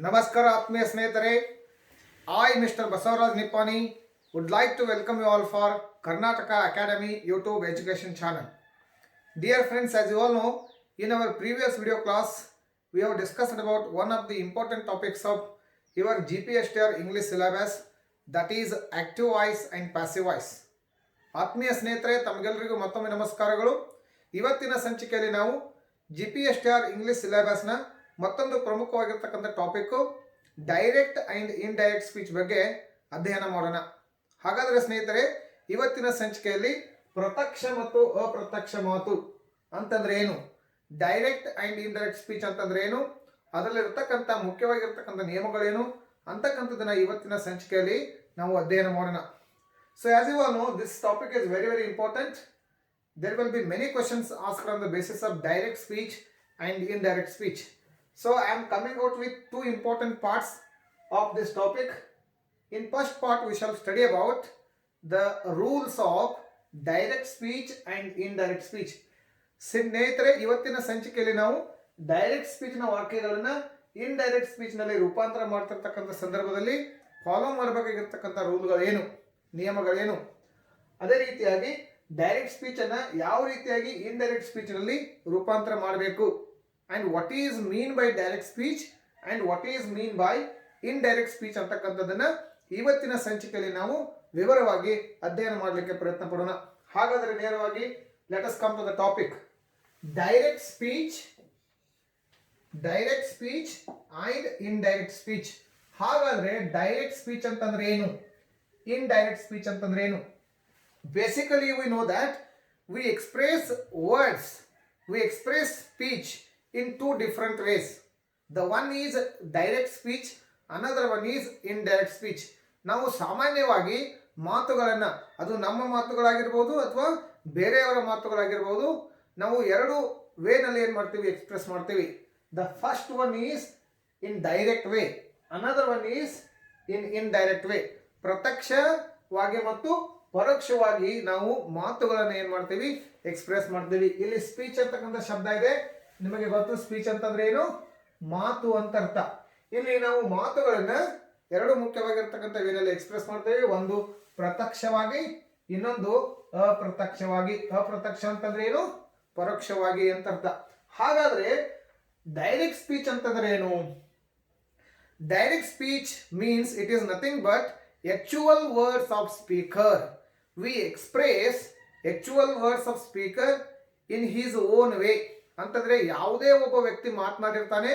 ನಮಸ್ಕಾರ ಆತ್ಮೀಯ ಸ್ನೇಹಿತರೆ. I, Mr. Basavaraj Nippani, would like to welcome you all for Karnataka Academy YouTube education channel. Dear friends, as you all know, in our previous video class, we have discussed about one of the important topics of your GPSTR English syllabus, that is active voice and passive voice. ಆತ್ಮೀಯ ಸ್ನೇಹಿತರೆ, ತಮಗೆಲ್ಲರಿಗೂ ಮತ್ತೊಮ್ಮೆ ನಮಸ್ಕಾರಗಳು. ಇವತ್ತಿನ ಸಂಚಿಕೆಯಲ್ಲಿ ನಾವು GPSTR English ಸಿಲೆಬಸ್ನ ಮತ್ತೊಂದು ಪ್ರಮುಖವಾಗಿರ್ತಕ್ಕಂಥ topic direct and indirect speech ಬಗ್ಗೆ ಅಧ್ಯಯನ ಮಾಡೋಣ. ಹಾಗಾದರೆ ಸ್ನೇಹಿತರೆ, ಇವತ್ತಿನ ಸಂಚಿಕೆಯಲ್ಲಿ ಪ್ರತ್ಯಕ್ಷ ಮತ್ತು ಅಪ್ರತ್ಯಕ್ಷ ಮಾತು ಅಂತಂದ್ರೆ ಏನು, ಡೈರೆಕ್ಟ್ ಆ್ಯಂಡ್ ಇಂಡೈರೆಕ್ಟ್ ಸ್ಪೀಚ್ ಅಂತಂದ್ರೆ ಏನು, ಅದರಲ್ಲಿರ್ತಕ್ಕಂಥ ಮುಖ್ಯವಾಗಿರ್ತಕ್ಕಂಥ ನಿಯಮಗಳೇನು ಅಂತಕ್ಕಂಥದ್ದನ್ನು ಇವತ್ತಿನ ಸಂಚಿಕೆಯಲ್ಲಿ ನಾವು ಅಧ್ಯಯನ ಮಾಡೋಣ. So as you all know, this topic is very important. There will be many questions asked on the basis of direct speech and indirect speech. So I am coming out with two important parts of this topic. In first part we shall study about the rules of direct speech and indirect speech. ಸ್ನೇಹಿತರೆ, ಇವತ್ತಿನ ಸಂಚಿಕೆಯಲ್ಲಿ ನಾವು direct ಸ್ಪೀಚ್ನ ವಾಕ್ಯಗಳನ್ನು indirect ಸ್ಪೀಚ್ನಲ್ಲಿ ರೂಪಾಂತರ ಮಾಡ್ತಿರ್ತಕ್ಕಂಥ ಸಂದರ್ಭದಲ್ಲಿ follow ಮಾಡಬೇಕಾಗಿರ್ತಕ್ಕಂಥ ರೂಲ್ಗಳೇನು, ನಿಯಮಗಳೇನು, ಅದೇ ರೀತಿಯಾಗಿ direct ಸ್ಪೀಚನ್ನು ಯಾವ ರೀತಿಯಾಗಿ ಇಂಡೈರೆಕ್ಟ್ ಸ್ಪೀಚ್ನಲ್ಲಿ ರೂಪಾಂತರ ಮಾಡಬೇಕು, and what is mean by direct speech and what is mean by indirect speech ಅಂತಕ್ಕಂಥದ್ದನ್ನು ಇವತ್ತಿನ ಸಂಚಿಕೆಯಲ್ಲಿ ನಾವು ವಿವರವಾಗಿ ಅಧ್ಯಯನ ಮಾಡಲಿಕ್ಕೆ ಪ್ರಯತ್ನ ಪಡೋಣ. ಹಾಗಾದರೆ ನೇರವಾಗಿ let us come to the topic direct speech and indirect speech. ಹಾಗಾದರೆ ಡೈರೆಕ್ಟ್ ಸ್ಪೀಚ್ ಅಂತಂದ್ರೆ ಏನು, indirect speech ಅಂತಂದ್ರೆ ಏನು? Basically we know that we express words, we express speech in two different ways. The one is direct speech, another one is indirect speech. ನಾವು ಸಾಮಾನ್ಯವಾಗಿ ಮಾತುಗಳನ್ನು, ಅದು ನಮ್ಮ ಮಾತುಗಳಾಗಿರ್ಬೋದು ಅಥವಾ ಬೇರೆಯವರ ಮಾತುಗಳಾಗಿರ್ಬೋದು, ನಾವು ಎರಡು ವೇನಲ್ಲಿ ಏನು ಮಾಡ್ತೀವಿ, ಎಕ್ಸ್ಪ್ರೆಸ್ ಮಾಡ್ತೀವಿ. The first one is in direct way, another one is in indirect way. ಪ್ರತ್ಯಕ್ಷವಾಗಿ ಮತ್ತು ಪರೋಕ್ಷವಾಗಿ ನಾವು ಮಾತುಗಳನ್ನು ಏನು ಮಾಡ್ತೀವಿ, ಎಕ್ಸ್ಪ್ರೆಸ್ ಮಾಡ್ತೀವಿ. ಇಲ್ಲಿ ಸ್ಪೀಚ್ ಅಂತಕ್ಕಂಥ ಶಬ್ದ ಇದೆ, ನಿಮಗೆ ಗೊತ್ತು ಸ್ಪೀಚ್ ಅಂತಂದ್ರೆ ಏನು, ಮಾತು ಅಂತ ಅರ್ಥ. ಇಲ್ಲಿ ನಾವು ಮಾತುಗಳನ್ನು ಎರಡು ಮುಖ್ಯವಾಗಿರ್ತಕ್ಕಂಥ ವೇನಲ್ಲಿ ಎಕ್ಸ್ಪ್ರೆಸ್ ಮಾಡ್ತೇವೆ. ಒಂದು ಪ್ರತ್ಯಕ್ಷವಾಗಿ, ಇನ್ನೊಂದು ಅಪ್ರತ್ಯಕ್ಷವಾಗಿ. ಅಪ್ರತ್ಯಕ್ಷ ಅಂತಂದ್ರೆ ಏನು, ಪರೋಕ್ಷವಾಗಿ ಅಂತ ಅರ್ಥ. ಹಾಗಾದ್ರೆ ಡೈರೆಕ್ಟ್ ಸ್ಪೀಚ್ ಅಂತಂದ್ರೆ ಏನು? Direct speech means it is nothing but actual words of speaker. We express actual words of speaker in his own way. ಅಂತಂದ್ರೆ ಯಾವುದೇ ಒಬ್ಬ ವ್ಯಕ್ತಿ ಮಾತನಾಡಿರ್ತಾನೆ,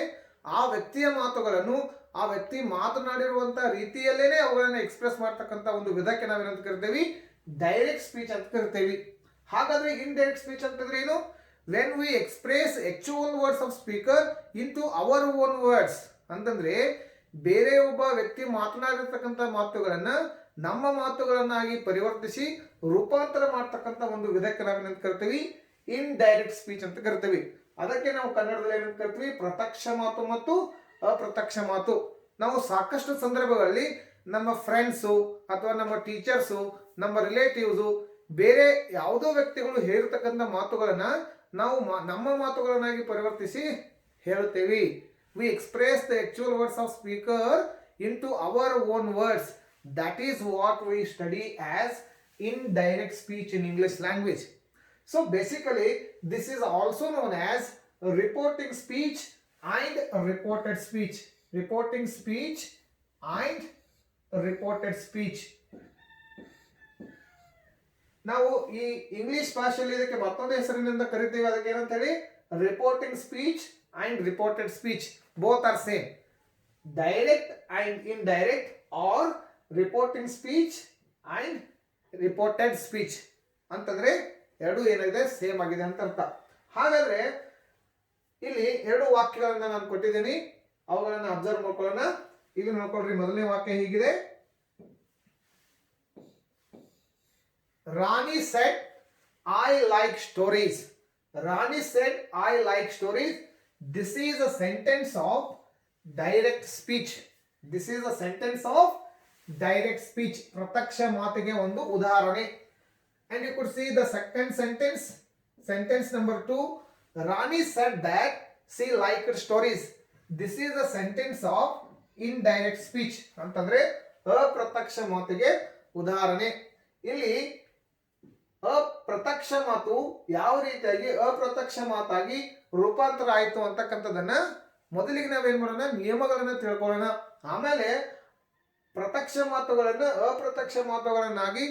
ಆ ವ್ಯಕ್ತಿಯ ಮಾತುಗಳನ್ನು ಆ ವ್ಯಕ್ತಿ ಮಾತನಾಡಿರುವಂತ ರೀತಿಯಲ್ಲೇನೆ ಅವುಗಳನ್ನು ಎಕ್ಸ್ಪ್ರೆಸ್ ಮಾಡ್ತಕ್ಕಂಥ ಒಂದು ವಿಧಕ್ಕೆ ನಾವೇನಂತ ಕರಿತೀವಿ, ಡೈರೆಕ್ಟ್ ಸ್ಪೀಚ್ ಅಂತ ಕರಿತೀವಿ. ಹಾಗಾದ್ರೆ ಇಂಡೈರೆಕ್ಟ್ ಸ್ಪೀಚ್ ಅಂತಂದ್ರೆ ಏನು? When we express actual words of speaker into our own words. ಅಂತಂದ್ರೆ ಬೇರೆ ಒಬ್ಬ ವ್ಯಕ್ತಿ ಮಾತನಾಡಿರ್ತಕ್ಕಂಥ ಮಾತುಗಳನ್ನು ನಮ್ಮ ಮಾತುಗಳನ್ನಾಗಿ ಪರಿವರ್ತಿಸಿ ರೂಪಾಂತರ ಮಾಡ್ತಕ್ಕಂಥ ಒಂದು ವಿಧಕ್ಕೆ ನಾವೇನಂತ ಕರಿತೀವಿ, ಇನ್ ಡೈರೆಕ್ಟ್ ಸ್ಪೀಚ್ ಅಂತ ಕರಿತೀವಿ. ಅದಕ್ಕೆ ನಾವು ಕನ್ನಡದಲ್ಲಿ ಏನಂತ ಕರಿತೀವಿ, ಪ್ರತ್ಯಕ್ಷ ಮಾತು ಮತ್ತು ಅಪ್ರತ್ಯಕ್ಷ ಮಾತು. ನಾವು ಸಾಕಷ್ಟು ಸಂದರ್ಭಗಳಲ್ಲಿ ನಮ್ಮ ಫ್ರೆಂಡ್ಸು ಅಥವಾ ನಮ್ಮ ಟೀಚರ್ಸು, ನಮ್ಮ ರಿಲೇಟಿವ್ಸು, ಬೇರೆ ಯಾವುದೋ ವ್ಯಕ್ತಿಗಳು ಹೇಳಿರ್ತಕ್ಕಂಥ ಮಾತುಗಳನ್ನು ನಾವು ನಮ್ಮ ಮಾತುಗಳನ್ನಾಗಿ ಪರಿವರ್ತಿಸಿ ಹೇಳುತ್ತೇವೆ. We express the actual words of speaker into our own words. That is what we study as indirect speech in English language. So basically this is also known as reporting speech and reported speech. Reporting speech and reported speech. ನಾವು ಈ English ಭಾಷೆಯಲ್ಲಿ ಇದಕ್ಕೆ ಮತ್ತೊಂದು ಹೆಸರಿನಿಂದ ಕರಿತೀವಿ. ಅದಕ್ಕೆ ಏನಂತ ಹೇಳಿ, reporting speech and reported speech. Both are same. Direct and indirect, or reporting speech and reported speech ಅಂತಂದ್ರೆ ಎರಡು ಏನಾಗಿದೆ, ಸೇಮ್ ಆಗಿದೆ ಅಂತ ಅರ್ಥ. ಹಾಗಾದ್ರೆ ಇಲ್ಲಿ ಎರಡು ವಾಕ್ಯಗಳನ್ನ ನಾನು ಕೊಟ್ಟಿದ್ದೀನಿ, ಅವುಗಳನ್ನ ಅಬ್ಸರ್ವ್ ಮಾಡ್ಕೊಳ್ಳೋಣ. ಇಲ್ಲಿ ನೋಡ್ಕೊಳ್ರಿ, ಮೊದಲನೇ ವಾಕ್ಯ ಹೀಗಿದೆ, ರಾಣಿ said I like stories. Rani said I like stories. This is a sentence of direct speech. This is a sentence of direct speech. ಪ್ರತ್ಯಕ್ಷ ಮಾತಿಗೆ ಒಂದು ಉದಾಹರಣೆ. And you could see the second sentence, sentence number 2. Rani said that she liked stories. This is a sentence of indirect speech ಅಂತಂದ್ರೆ ಅಪ್ರತ್ಯಕ್ಷ ಮಾತಿಗೆ ಉದಾಹರಣೆ. ಇಲ್ಲಿ ಅಪ್ರತ್ಯಕ್ಷ ಮಾತು ಯಾವ ರೀತಿಯಾಗಿ ಅಪ್ರತ್ಯಕ್ಷ ಮಾತಾಗಿ ರೂಪಾಂತರ ಆಯಿತು ಅಂತಕ್ಕಂಥದ್ದನ್ನ ಮೊದಲಿಗೆ ನಾವೇನ್ ಮಾಡೋಣ, ನಿಯಮಗಳನ್ನ ತಿಳ್ಕೊಳ್ಳೋಣ. ಆಮೇಲೆ ಪ್ರತ್ಯಕ್ಷ ಮಾತುಗಳನ್ನ ಅಪ್ರತ್ಯಕ್ಷ ಮಾತುಗಳನ್ನಾಗಿ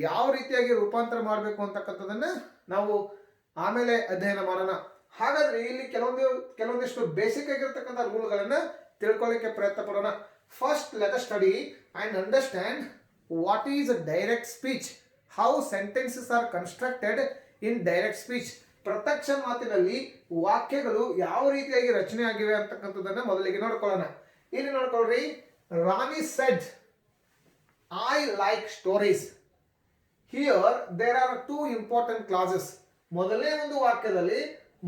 ಯಾವ ರೀತಿಯಾಗಿ ರೂಪಾಂತರ ಮಾಡಬೇಕು ಅಂತಕ್ಕಂಥದ್ದನ್ನ ನಾವು ಆಮೇಲೆ ಅಧ್ಯಯನ ಮಾಡೋಣ. ಹಾಗಾದ್ರೆ ಇಲ್ಲಿ ಕೆಲವೊಂದಿಷ್ಟು ಬೇಸಿಕ್ ಆಗಿರ್ತಕ್ಕಂಥ ರೂಲ್ಗಳನ್ನ ತಿಳ್ಕೊಳ್ಳಿಕ್ಕೆ ಪ್ರಯತ್ನ ಪಡೋಣ. First let us study and understand what is direct speech, how sentences are constructed in direct speech. ಪ್ರತ್ಯಕ್ಷ ಮಾತಿನಲ್ಲಿ ವಾಕ್ಯಗಳು ಯಾವ ರೀತಿಯಾಗಿ ರಚನೆ ಆಗಿವೆ ಅಂತಕ್ಕಂಥದ್ದನ್ನ ಮೊದಲಿಗೆ ನೋಡ್ಕೊಳ್ಳೋಣ. ಇಲ್ಲಿ ನೋಡ್ಕೊಳ್ರಿ, Rani said I like stories. Here there are two important clauses. ಮೊದಲನೇ ಒಂದು ವಾಕ್ಯದಲ್ಲಿ,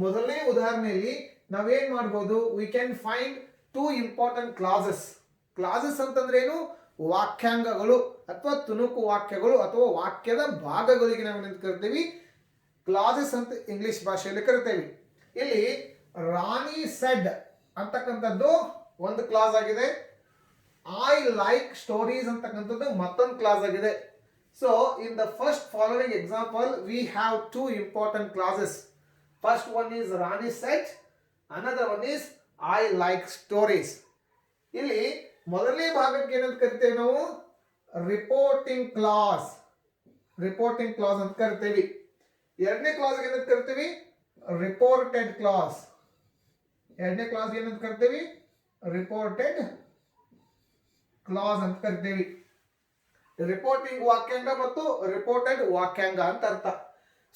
ಮೊದಲನೇ ಉದಾಹರಣೆಯಲ್ಲಿ ನಾವೇನ್ ಮಾಡ್ಬೋದು, we can find two important clauses. Clauses ಅಂತಂದ್ರೆ ಏನು, ವಾಕ್ಯಾಂಗಗಳು ಅಥವಾ ತುಣುಕು ವಾಕ್ಯಗಳು ಅಥವಾ ವಾಕ್ಯದ ಭಾಗಗಳಿಗೆ ನಾವು ಏನು ಕರಿತೀವಿ, ಕ್ಲಾಸಸ್ ಅಂತ ಇಂಗ್ಲಿಷ್ ಭಾಷೆಯಲ್ಲಿ ಕರಿತೇವೆ. ಇಲ್ಲಿ ರಾಣಿ ಸೆಡ್ ಅಂತಕ್ಕಂಥದ್ದು ಒಂದು ಕ್ಲಾಸ್ ಆಗಿದೆ, ಐ ಲೈಕ್ ಸ್ಟೋರೀಸ್ ಅಂತಕ್ಕಂಥದ್ದು ಮತ್ತೊಂದು ಕ್ಲಾಸ್ ಆಗಿದೆ. So in the first following example we have two important classes. First one is Rani shed, another one is I like stories. ಇಲ್ಲಿ ಮೊದಲನೇ ಭಾಗಕ್ಕೆ ಏನಂತ ಕರಿತೇವೆ ನಾವು, ರಿಪೋರ್ಟಿಂಗ್ ಕ್ಲಾಸ್. ರಿಪೋರ್ಟಿಂಗ್ ಕ್ಲಾಸ್ ಅಂತ ಕರಿತೇವೆ. ಎರಡನೇ ಕ್ಲಾಸ್ ಏನಂತ ಕರಿತೀವಿ, ರಿಪೋರ್ಟೆಡ್ ಕ್ಲಾಸ್. ಎರಡನೇ ಕ್ಲಾಸ್ ಏನಂತ ಕರಿತೀವಿ, ರಿಪೋರ್ಟೆಡ್ ಕ್ಲಾಸ್ ಅಂತ ಕರಿತೀವಿ. ರಿಪೋರ್ಟಿಂಗ್ ವಾಕ್ಯಾಂಗ ಮತ್ತು ರಿಪೋರ್ಟೆಡ್ ವಾಕ್ಯಾಂಗ ಅಂತ ಅರ್ಥ.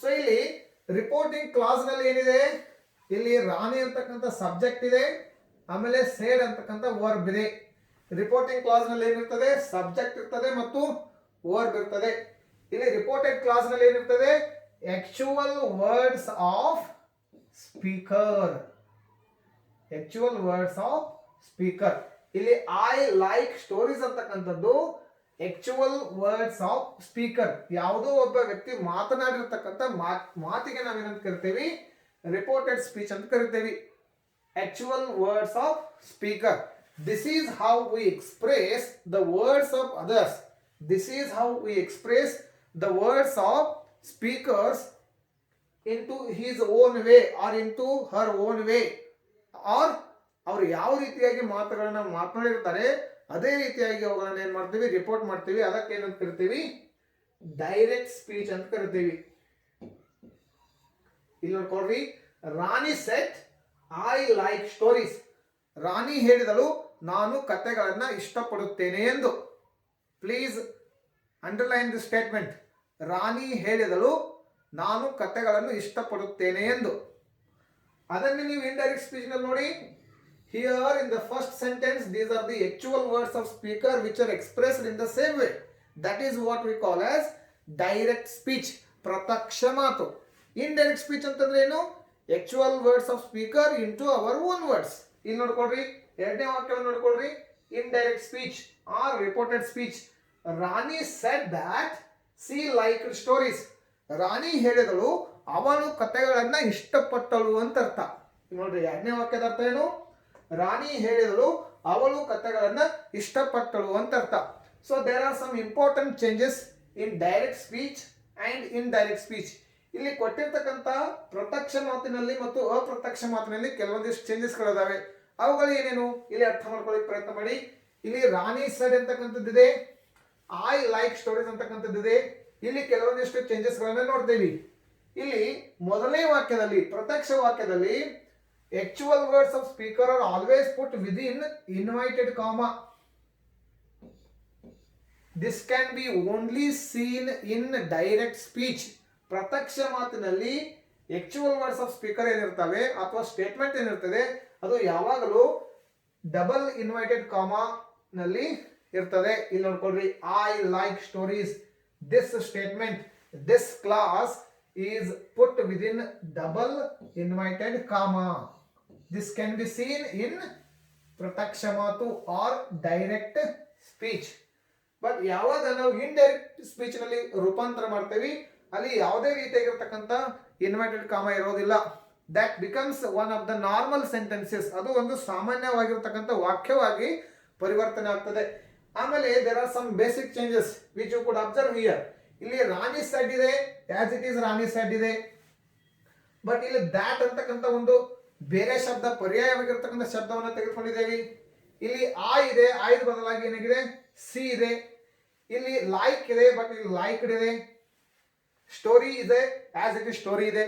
ಸೊ ಇಲ್ಲಿ ರಿಪೋರ್ಟಿಂಗ್ ಕ್ಲಾಸ್ ನಲ್ಲಿ ಏನಿದೆ, ಇಲ್ಲಿ ರಾಣಿ ಅಂತಕ್ಕಂಥ ಸಬ್ಜೆಕ್ಟ್ ಇದೆ, ಆಮೇಲೆ ಸೇಡ್ ಅಂತಕ್ಕಂಥ ವರ್ಬ್ ಇದೆ. ರಿಪೋರ್ಟಿಂಗ್ ಕ್ಲಾಸ್ ನಲ್ಲಿ ಏನಿರ್ತದೆ, ಸಬ್ಜೆಕ್ಟ್ ಇರ್ತದೆ ಮತ್ತು ವರ್ಬ್ ಇರ್ತದೆ. ಇಲ್ಲಿ ರಿಪೋರ್ಟೆಡ್ ಕ್ಲಾಸ್ ನಲ್ಲಿ ಏನಿರ್ತದೆ, actual words of speaker. actual words of speaker. ಇಲ್ಲಿ ಐ ಲೈಕ್ ಸ್ಟೋರೀಸ್ ಅಂತಕ್ಕಂಥದ್ದು actual words of speaker. ಯಾವುದೋ ಒಬ್ಬ ವ್ಯಕ್ತಿ ಮಾತನಾಡಿರ್ತಕ್ಕಂಥ ಮಾತಿಗೆ ನಾವೇನಂತ ಕರಿತೇವಿ, ರಿಪೋರ್ಟೆಡ್ ಸ್ಪೀಚ್ ಅಂತ ಕರಿತೇವಿ. actual words of speaker. This is how we express the words of others. This is how we express the words of speakers into his own way or into her own way. or ಅವರು ಯಾವ ರೀತಿಯಾಗಿ ಮಾತುಗಳನ್ನ ಮಾತನಾಡಿರ್ತಾರೆ ಅದೇ ರೀತಿಯಾಗಿ ಅವುಗಳನ್ನ ಏನ್ ಮಾಡ್ತೀವಿ, report ಮಾಡ್ತೀವಿ. ಅದಕ್ಕೆ ಏನಂತ ಕರಿತೀವಿ, ಡೈರೆಕ್ಟ್ ಸ್ಪೀಚ್ ಅಂತ ಕರಿತೀವಿ. ಇಲ್ಲಿ ನೋಡ್ಕೊಳ್ರಿ, Rani said I like stories. Rani ಹೇಳಿದಳು, ನಾನು ಕಥೆಗಳನ್ನ ಇಷ್ಟಪಡುತ್ತೇನೆ ಎಂದು. Please underline the statement. Rani ಹೇಳಿದಳು, ನಾನು ಕಥೆಗಳನ್ನು ಇಷ್ಟಪಡುತ್ತೇನೆ ಎಂದು. ಅದನ್ನು ನೀವು ಇಂಡೈರೆಕ್ಟ್ ಸ್ಪೀಚ್ ನಲ್ಲಿ ನೋಡಿ. Here in the first sentence these are the actual words of speaker which are expressed in the same way. That is what we call as direct speech, ಪ್ರತ್ಯಕ್ಷ ಮಾತು. ಇಂಡೈರೆಕ್ಟ್ ಸ್ಪೀಚ್ ಅಂತಂದ್ರೆ ಏನು, actual words of speaker into our own words. ಇಲ್ಲಿ ನೋಡ್ಕೊಳ್ರಿ, ಎರಡನೇ ವಾಕ್ಯವನ್ನು ನೋಡ್ಕೊಳ್ರಿ, indirect speech or reported speech. Rani said that she like stories. Rani ಹೇಳಿದಳು, ಅವಳು ಕಥೆಗಳನ್ನ ಇಷ್ಟಪಟ್ಟಳು ಅಂತ ಅರ್ಥ. ನೋಡ್ರಿ, ಎರಡನೇ ವಾಕ್ಯದ ಅರ್ಥ ಏನು, ರಾಣಿ ಹೇಳಿದಳು, ಅವಳು ಕಥೆಗಳನ್ನ ಇಷ್ಟಪಟ್ಟಳು ಅಂತ ಅರ್ಥ. So there are some important changes in direct speech and in direct speech. ಇಲ್ಲಿ ಕೊಟ್ಟಿರ್ತಕ್ಕಂಥ ಪ್ರತ್ಯಕ್ಷ ಮಾತಿನಲ್ಲಿ ಮತ್ತು ಅಪ್ರತ್ಯಕ್ಷ ಮಾತಿನಲ್ಲಿ ಕೆಲವೊಂದಿಷ್ಟು ಚೇಂಜಸ್ಗಳಿದಾವೆ. ಅವುಗಳು ಏನೇನು ಇಲ್ಲಿ ಅರ್ಥ ಮಾಡ್ಕೊಳ್ಳಿಕ್ಕೆ ಪ್ರಯತ್ನ ಮಾಡಿ. ಇಲ್ಲಿ ರಾಣಿ ಸೆಡ್ ಅಂತಕ್ಕಂಥದ್ದಿದೆ, ಐ ಲೈಕ್ ಸ್ಟೋರೀಸ್ ಅಂತಕ್ಕಂಥದ್ದಿದೆ. ಇಲ್ಲಿ ಕೆಲವೊಂದಿಷ್ಟು ಚೇಂಜಸ್ಗಳನ್ನ ನೋಡ್ತೇವೆ. ಇಲ್ಲಿ ಮೊದಲನೇ ವಾಕ್ಯದಲ್ಲಿ, ಪ್ರತ್ಯಕ್ಷ ವಾಕ್ಯದಲ್ಲಿ, actual words of speaker are always put within inverted comma. This can be only seen in direct speech. ಪ್ರತ್ಯಕ್ಷ ಮಾತಿನಲ್ಲಿ ಆಕ್ಚುಯಲ್ ವರ್ಡ್ಸ್ ಆಫ್ ಸ್ಪೀಕರ್ ಏನಿರ್ತವೆ ಅಥವಾ ಸ್ಟೇಟ್ಮೆಂಟ್ ಏನಿರ್ತದೆ ಅದು ಯಾವಾಗಲೂ ಡಬಲ್ ಇನ್ವೈಟೆಡ್ ಕಾಮಾ ನಲ್ಲಿ ಇರ್ತದೆ. ಇಲ್ಲಿ ನೋಡ್ಕೊಳ್ರಿ, I like stories. This statement, this clause is put within double invited comma. This can be seen in ಪ್ರತ್ಯಕ್ಷ ಮಾತು or direct speech. ಬಟ್ ಯಾವಾಗ ನಾವು ಇಂಡೈರೆಕ್ಟ್ ಸ್ಪೀಚ್ ನಲ್ಲಿ ರೂಪಾಂತರ ಮಾಡ್ತೇವೆ ಅಲ್ಲಿ ಯಾವುದೇ ರೀತಿಯಾಗಿರ್ತಕ್ಕಂಥ ಇನ್ವೈಟೆಡ್ ಕಾಮ ಇರೋದಿಲ್ಲ. That becomes one of the normal sentences. ಅದು ಒಂದು ಸಾಮಾನ್ಯವಾಗಿರ್ತಕ್ಕಂಥ ವಾಕ್ಯವಾಗಿ ಪರಿವರ್ತನೆ ಆಗ್ತದೆ. ಆಮೇಲೆ there are some basic changes which you could observe here. ಇಲ್ಲಿ ರಾಣಿ ಸೆಡ್ ಇದೆ, as it is Rani said ಇದೆ. ಬಟ್ ಇಲ್ಲಿ ದ್ಯಾಟ್ ಅಂತಕ್ಕಂಥ ಒಂದು ಬೇರೆ ಶಬ್ದ, ಪರ್ಯಾಯವಾಗಿರ್ತಕ್ಕಂಥ ಶಬ್ದವನ್ನು ತೆಗೆದುಕೊಂಡಿದ್ದೇವೆ. ಇಲ್ಲಿ ಆ ಇದೆ, ಆಯ್ದ ಬದಲಾಗಿ ಏನಾಗಿದೆ ಸಿ ಇದೆ. ಇಲ್ಲಿ ಲೈಕ್ ಇದೆ, ಬಟ್ ಇಲ್ಲಿ ಲೈಕ್ಡ್ ಇದೆ. ಸ್ಟೋರಿ ಇದೆ, ಆಸ್ ಇಟ್ ಇಸ್ ಸ್ಟೋರಿ ಇದೆ.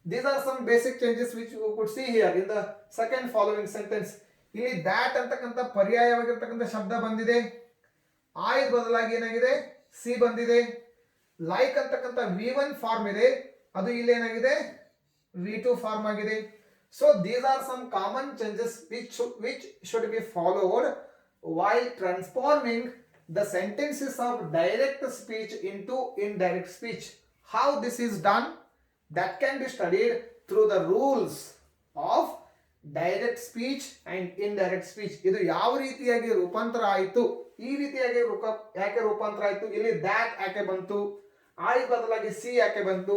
These are some basic changes which you could see here in the second following sentence. ಇಲ್ಲಿ ದ್ಯಾಟ್ ಅಂತಕ್ಕಂಥ ಪರ್ಯಾಯವಾಗಿರ್ತಕ್ಕಂಥ ಶಬ್ದ ಬಂದಿದೆ, ಆಯ್ದ ಬದಲಾಗಿ ಏನಾಗಿದೆ ಸಿ ಬಂದಿದೆ. ಲೈಕ್ ಅಂತಕ್ಕಂಥ V1 ಫಾರ್ಮ್ ಇದೆ, ಅದು ಇಲ್ಲಿ ಏನಾಗಿದೆ V2 ಫಾರ್ಮ್ ಆಗಿದೆ. So these are some common changes which should be followed while transforming the sentences of direct speech into indirect speech. How this is done? That can be studied through the rules of direct speech and indirect speech. ಇದು ಯಾವ ರೀತಿಯಾಗಿ ರೂಪಾಂತರ ಆಯಿತು, ಈ ರೀತಿಯಾಗಿ ಯಾಕೆ ರೂಪಾಂತರ ಆಯಿತು, ಇಲ್ಲಿ ದ್ಯಾಟ್ ಯಾಕೆ ಬಂತು, ಆಯ್ ಬದಲಾಗಿ ಸಿ ಯಾಕೆ ಬಂತು,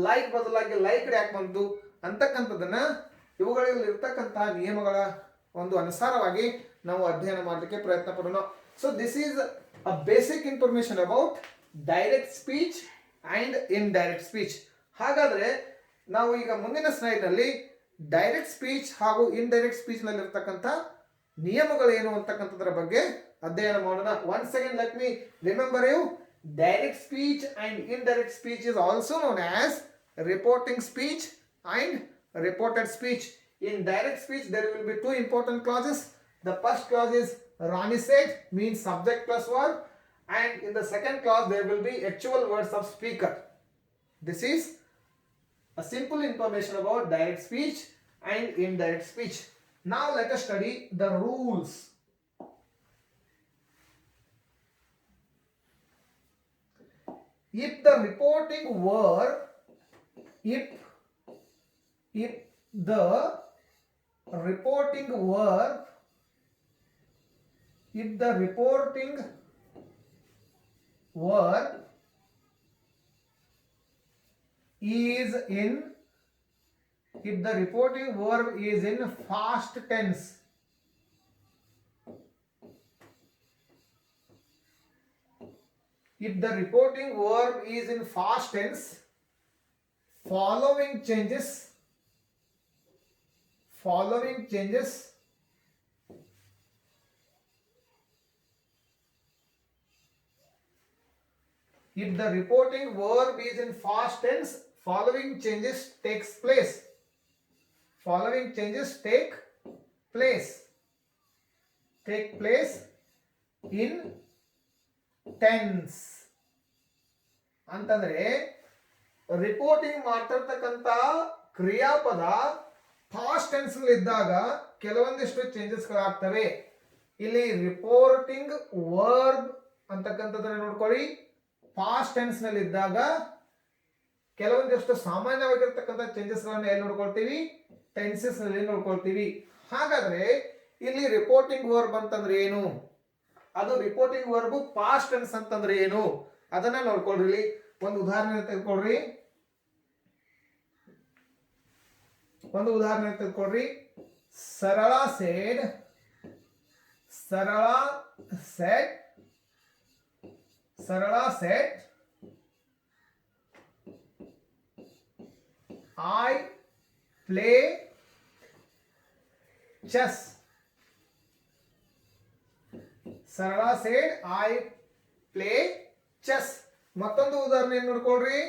ಲೈಕ್ ಬದಲಾಗಿ ಲೈಕ್ಡ್ ಯಾಕೆ ಬಂತು ಅಂತಕ್ಕಂಥದ್ದನ್ನ ಇವುಗಳಲ್ಲಿ ಇರ್ತಕ್ಕಂತಹ ನಿಯಮಗಳ ಒಂದು ಅನುಸಾರವಾಗಿ ನಾವು ಅಧ್ಯಯನ ಮಾಡಲಿಕ್ಕೆ ಪ್ರಯತ್ನ ಪಡೋಣ. So this is a basic information about direct speech and indirect speech. ಹಾಗಾದ್ರೆ ನಾವು ಈಗ ಮುಂದಿನ ಸ್ಲೈಡ್ ನಲ್ಲಿ ಡೈರೆಕ್ಟ್ ಸ್ಪೀಚ್ ಹಾಗೂ ಇನ್ಡೈರೆಕ್ಟ್ ಸ್ಪೀಚ್ ನಲ್ಲಿ ಇರತಕ್ಕಂತ ನಿಯಮಗಳು ಏನು ಅಂತಕ್ಕಂಥದ್ರ ಬಗ್ಗೆ ಅಧ್ಯಯನ ಮಾಡೋಣ. Once again let me remember you, direct speech and indirect speech is also known as reporting speech and reported speech. In direct speech there will be two important clauses. The first clause is Rani said, means subject plus verb, and in the second clause there will be actual words of speaker. This is a simple information about direct speech and indirect speech. Now let us study the rules. If the reporting verb, if the reporting verb is in fast tense, following changes if the reporting verb is in fast tense, following changes take place in tense. ಅಂತಂದ್ರೆ reporting ಮಾಡ್ತಿರ್ತಕ್ಕಂಥ ಕ್ರಿಯಾಪದ past tense ಇದ್ದಾಗ ಕೆಲವೊಂದಿಷ್ಟು changes ಗಳಾಗ್ತವೆ. ಇಲ್ಲಿ reporting verb ಅಂತಕ್ಕಂಥದ್ದನ್ನ ನೋಡ್ಕೊಳ್ಳಿ, past tense ನಲ್ಲಿ ಇದ್ದಾಗ ಕೆಲವೊಂದಿಷ್ಟು ಸಾಮಾನ್ಯವಾಗಿರ್ತಕ್ಕಂಥ ಚೇಂಜಸ್ ಗಳನ್ನ ಎಲ್ಲಿ ನೋಡ್ಕೊಳ್ತೀವಿ, ಟೆನ್ಸಸ್ ನಲ್ಲಿ ನೋಡ್ಕೊಳ್ತೀವಿ. ಹಾಗಾದ್ರೆ ಇಲ್ಲಿ ರಿಪೋರ್ಟಿಂಗ್ ವರ್ಬ್ ಅಂತಂದ್ರೆ ಏನು, ಅದು ರಿಪೋರ್ಟಿಂಗ್ ವರ್ಬ್ ಪಾಸ್ಟ್ ಟೆನ್ಸ್ ಅಂತಂದ್ರೆ ಏನು ಅದನ್ನ ನೋಡ್ಕೊಳ್ರಿ. ಒಂದು ಉದಾಹರಣೆ ತೆಗೆದುಕೊಳ್ರಿ. Sarala said, I play chess. Sarala said, I play chess. ಮತ್ತೊಂದು ಉದಾಹರಣೆ ನೋಡ್ಕೊಳ್ರಿ,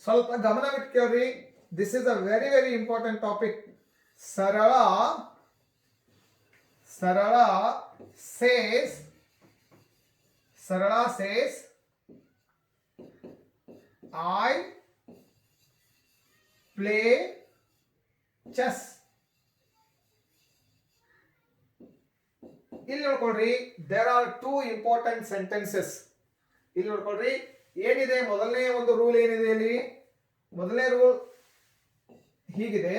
ಸ್ವಲ್ಪ ಗಮನ ಬಿಟ್ಟು ಕೇಳ್ರಿ. This is a very very important topic. Sarala says, I play chess. ಇಲ್ಲಿ ನೋಡ್ಕೊಳ್ರಿ, there are two important sentences. ಇಲ್ಲಿ ನೋಡ್ಕೊಳ್ರಿ ಏನಿದೆ, ಮೊದಲನೇ ಒಂದು ರೂಲ್ ಏನಿದೆ ಇಲ್ಲಿ, ಮೊದಲನೇ ರೂಲ್ ಹೀಗಿದೆ,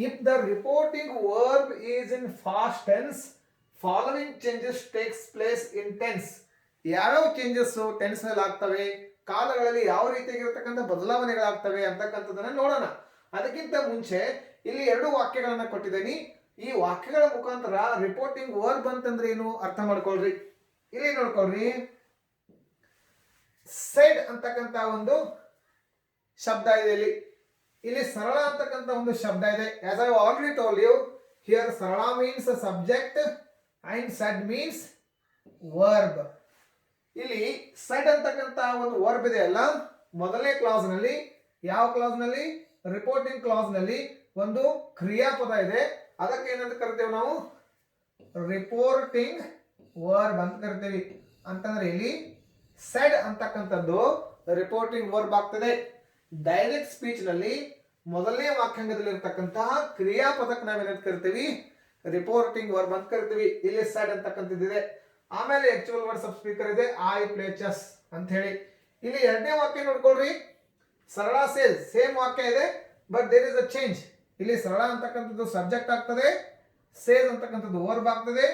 if the reporting verb is in past tense, following changes takes place in tense. ಯಾವ್ಯಾವ ಚೇಂಜಸ್ ಟೆನ್ಸ್ ನಲ್ಲಿ ಆಗ್ತವೆ, ಕಾಲಗಳಲ್ಲಿ ಯಾವ ರೀತಿಯಾಗಿರ್ತಕ್ಕಂಥ ಬದಲಾವಣೆಗಳಾಗ್ತವೆ ಅಂತಕ್ಕಂಥದ್ದನ್ನ ನೋಡೋಣ. ಅದಕ್ಕಿಂತ ಮುಂಚೆ ಇಲ್ಲಿ ಎರಡು ವಾಕ್ಯಗಳನ್ನ ಕೊಟ್ಟಿದ್ದೀನಿ. ಈ ವಾಕ್ಯಗಳ ಮುಖಾಂತರ ರಿಪೋರ್ಟಿಂಗ್ ವರ್ಬ್ ಅಂತಂದ್ರೆ ಏನು ಅರ್ಥ ಮಾಡ್ಕೊಳ್ರಿ. ಇಲ್ಲಿ ನೋಡ್ಕೊಳ್ರಿ, ಸೆಡ್ ಅಂತಕ್ಕಂತ ಒಂದು ಶಬ್ದ ಇದೆ. ಇಲ್ಲಿ ಸರಳ ಅಂತಕ್ಕಂತ ಒಂದು ಶಬ್ದ ಇದೆ. As I already told you, here Sarala means subject and said means verb. ಇಲ್ಲಿ ಸೆಡ್ ಅಂತಕ್ಕಂತ ಒಂದು ವರ್ಬ್ ಇದೆ ಅಲ್ಲ, ಮೊದಲನೇ ಕ್ಲಾಸ್ ನಲ್ಲಿ, ಯಾವ ಕ್ಲಾಸ್ ನಲ್ಲಿ? ರಿಪೋರ್ಟಿಂಗ್ ಕ್ಲಾಸ್ ನಲ್ಲಿ ಒಂದು ಕ್ರಿಯಾಪದ ಇದೆ. ಅದಕ್ಕೆ ಏನಂತ ಕರಿತೇವೆ ನಾವು? ರಿಪೋರ್ಟಿಂಗ್ ವರ್ಬ್ ಅಂತ ಕರಿತೇವೆ. ಅಂತಂದ್ರೆ ಇಲ್ಲಿ ಸೆಡ್ ಅಂತಕ್ಕಂಥದ್ದು ರಿಪೋರ್ಟಿಂಗ್ ವರ್ಬ್ ಆಗ್ತದೆ. ಡೈರೆಕ್ಟ್ ಸ್ಪೀಚ್ ನಲ್ಲಿ ಮೊದಲನೇ ವಾಕ್ಯಾಂಗದಲ್ಲಿ ಇರತಕ್ಕಂತಹ ಕ್ರಿಯಾಪದಕ್ಕೆ ನಾವೇನಂತ ಕರಿತೀವಿ? ರಿಪೋರ್ಟಿಂಗ್ ವರ್ಬ್ ಅಂತ ಕರಿತೀವಿ. ಇಲ್ಲಿ ಸೆಡ್ ಅಂತಕ್ಕಂಥದ್ದಿದೆ. ಆಮೇಲೆ ಆಕ್ಚುಯಲ್ ವರ್ಡ್ಸ್ ಆಫ್ ಸ್ಪೀಕರ್ ಇದೆ, ಐ ಪ್ಲೇ ಚೆಸ್ ಅಂತ ಹೇಳಿ. ಇಲ್ಲಿ ಎರಡನೇ ವಾಕ್ಯ ನೋಡ್ಕೊಳ್ರಿ, ಸರಳ ಸೇಸ್. ಸೇಮ್ ವಾಕ್ಯ ಇದೆ, but there is a change. ಇಲ್ಲಿ ಸರಳ ಅಂತಕ್ಕಂಥದ್ದು ಸಬ್ಜೆಕ್ಟ್ ಆಗ್ತದೆ, ಸೇಸ್ ಅಂತಕ್ಕಂಥದ್ದು ವರ್ಬ್ ಆಗ್ತದೆ.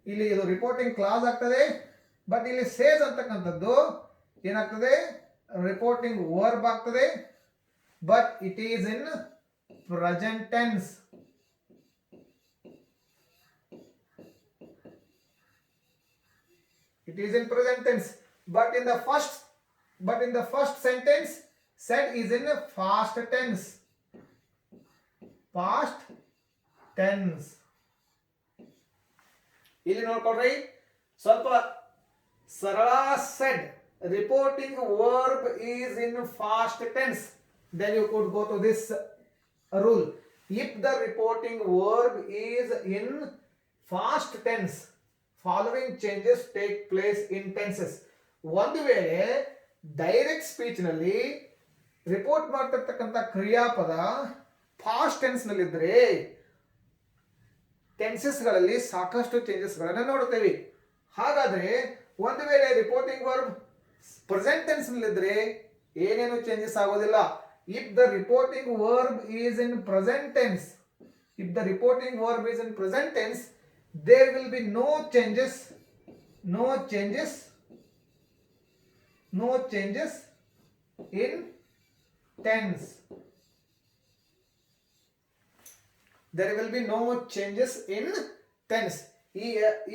ಇಲ್ಲಿ ಇದು ರಿಪೋರ್ಟಿಂಗ್ ಕ್ಲಾಸ್ ಆಗ್ತದೆ, ಬಟ್ ಇಲ್ಲಿ ಸೇಸ್ ಅಂತಕ್ಕಂಥದ್ದು ಏನಾಗ್ತದೆ? ರಿಪೋರ್ಟಿಂಗ್ ವರ್ಬ್ ಆಗ್ತದೆ, but it is in present tense. It is in present tense, but in the first sentence, said is in past tense. Past tense. ಇಲ್ಲಿ ನೋಡ್ಕೊಳ್ರಿ, ಸ್ವಲ್ಪ ಸರಳ said reporting verb is in past tense. Then you could go to this rule. If the reporting verb is in past tense, following changes take place in tenses. ಒಂದು ವೇಳೆ direct speech ನಲ್ಲಿ report ಮಾಡ್ತಿರ್ತಕ್ಕಂಥ ಕ್ರಿಯಾಪದ past tense ನಲ್ಲಿ ಇದ್ರೆ tenses ಗಳಲ್ಲಿ ಸಾಕಷ್ಟು changes ಗಳನ್ನ ನೋಡುತ್ತೇವೆ. ಹಾಗಾದ್ರೆ ಒಂದು ವೇಳೆ ರಿಪೋರ್ಟಿಂಗ್ ವರ್ಬ್ ಪ್ರೆಸೆಂಟ್ ಟೆನ್ಸ್ ನಲ್ಲಿ ಇದ್ರೆ ಏನೇನು ಚೇಂಜಸ್ ಆಗೋದಿಲ್ಲ. If the reporting verb is in present tense, if the reporting verb is in present tense, there will be no changes in tense. There will be no changes in tense.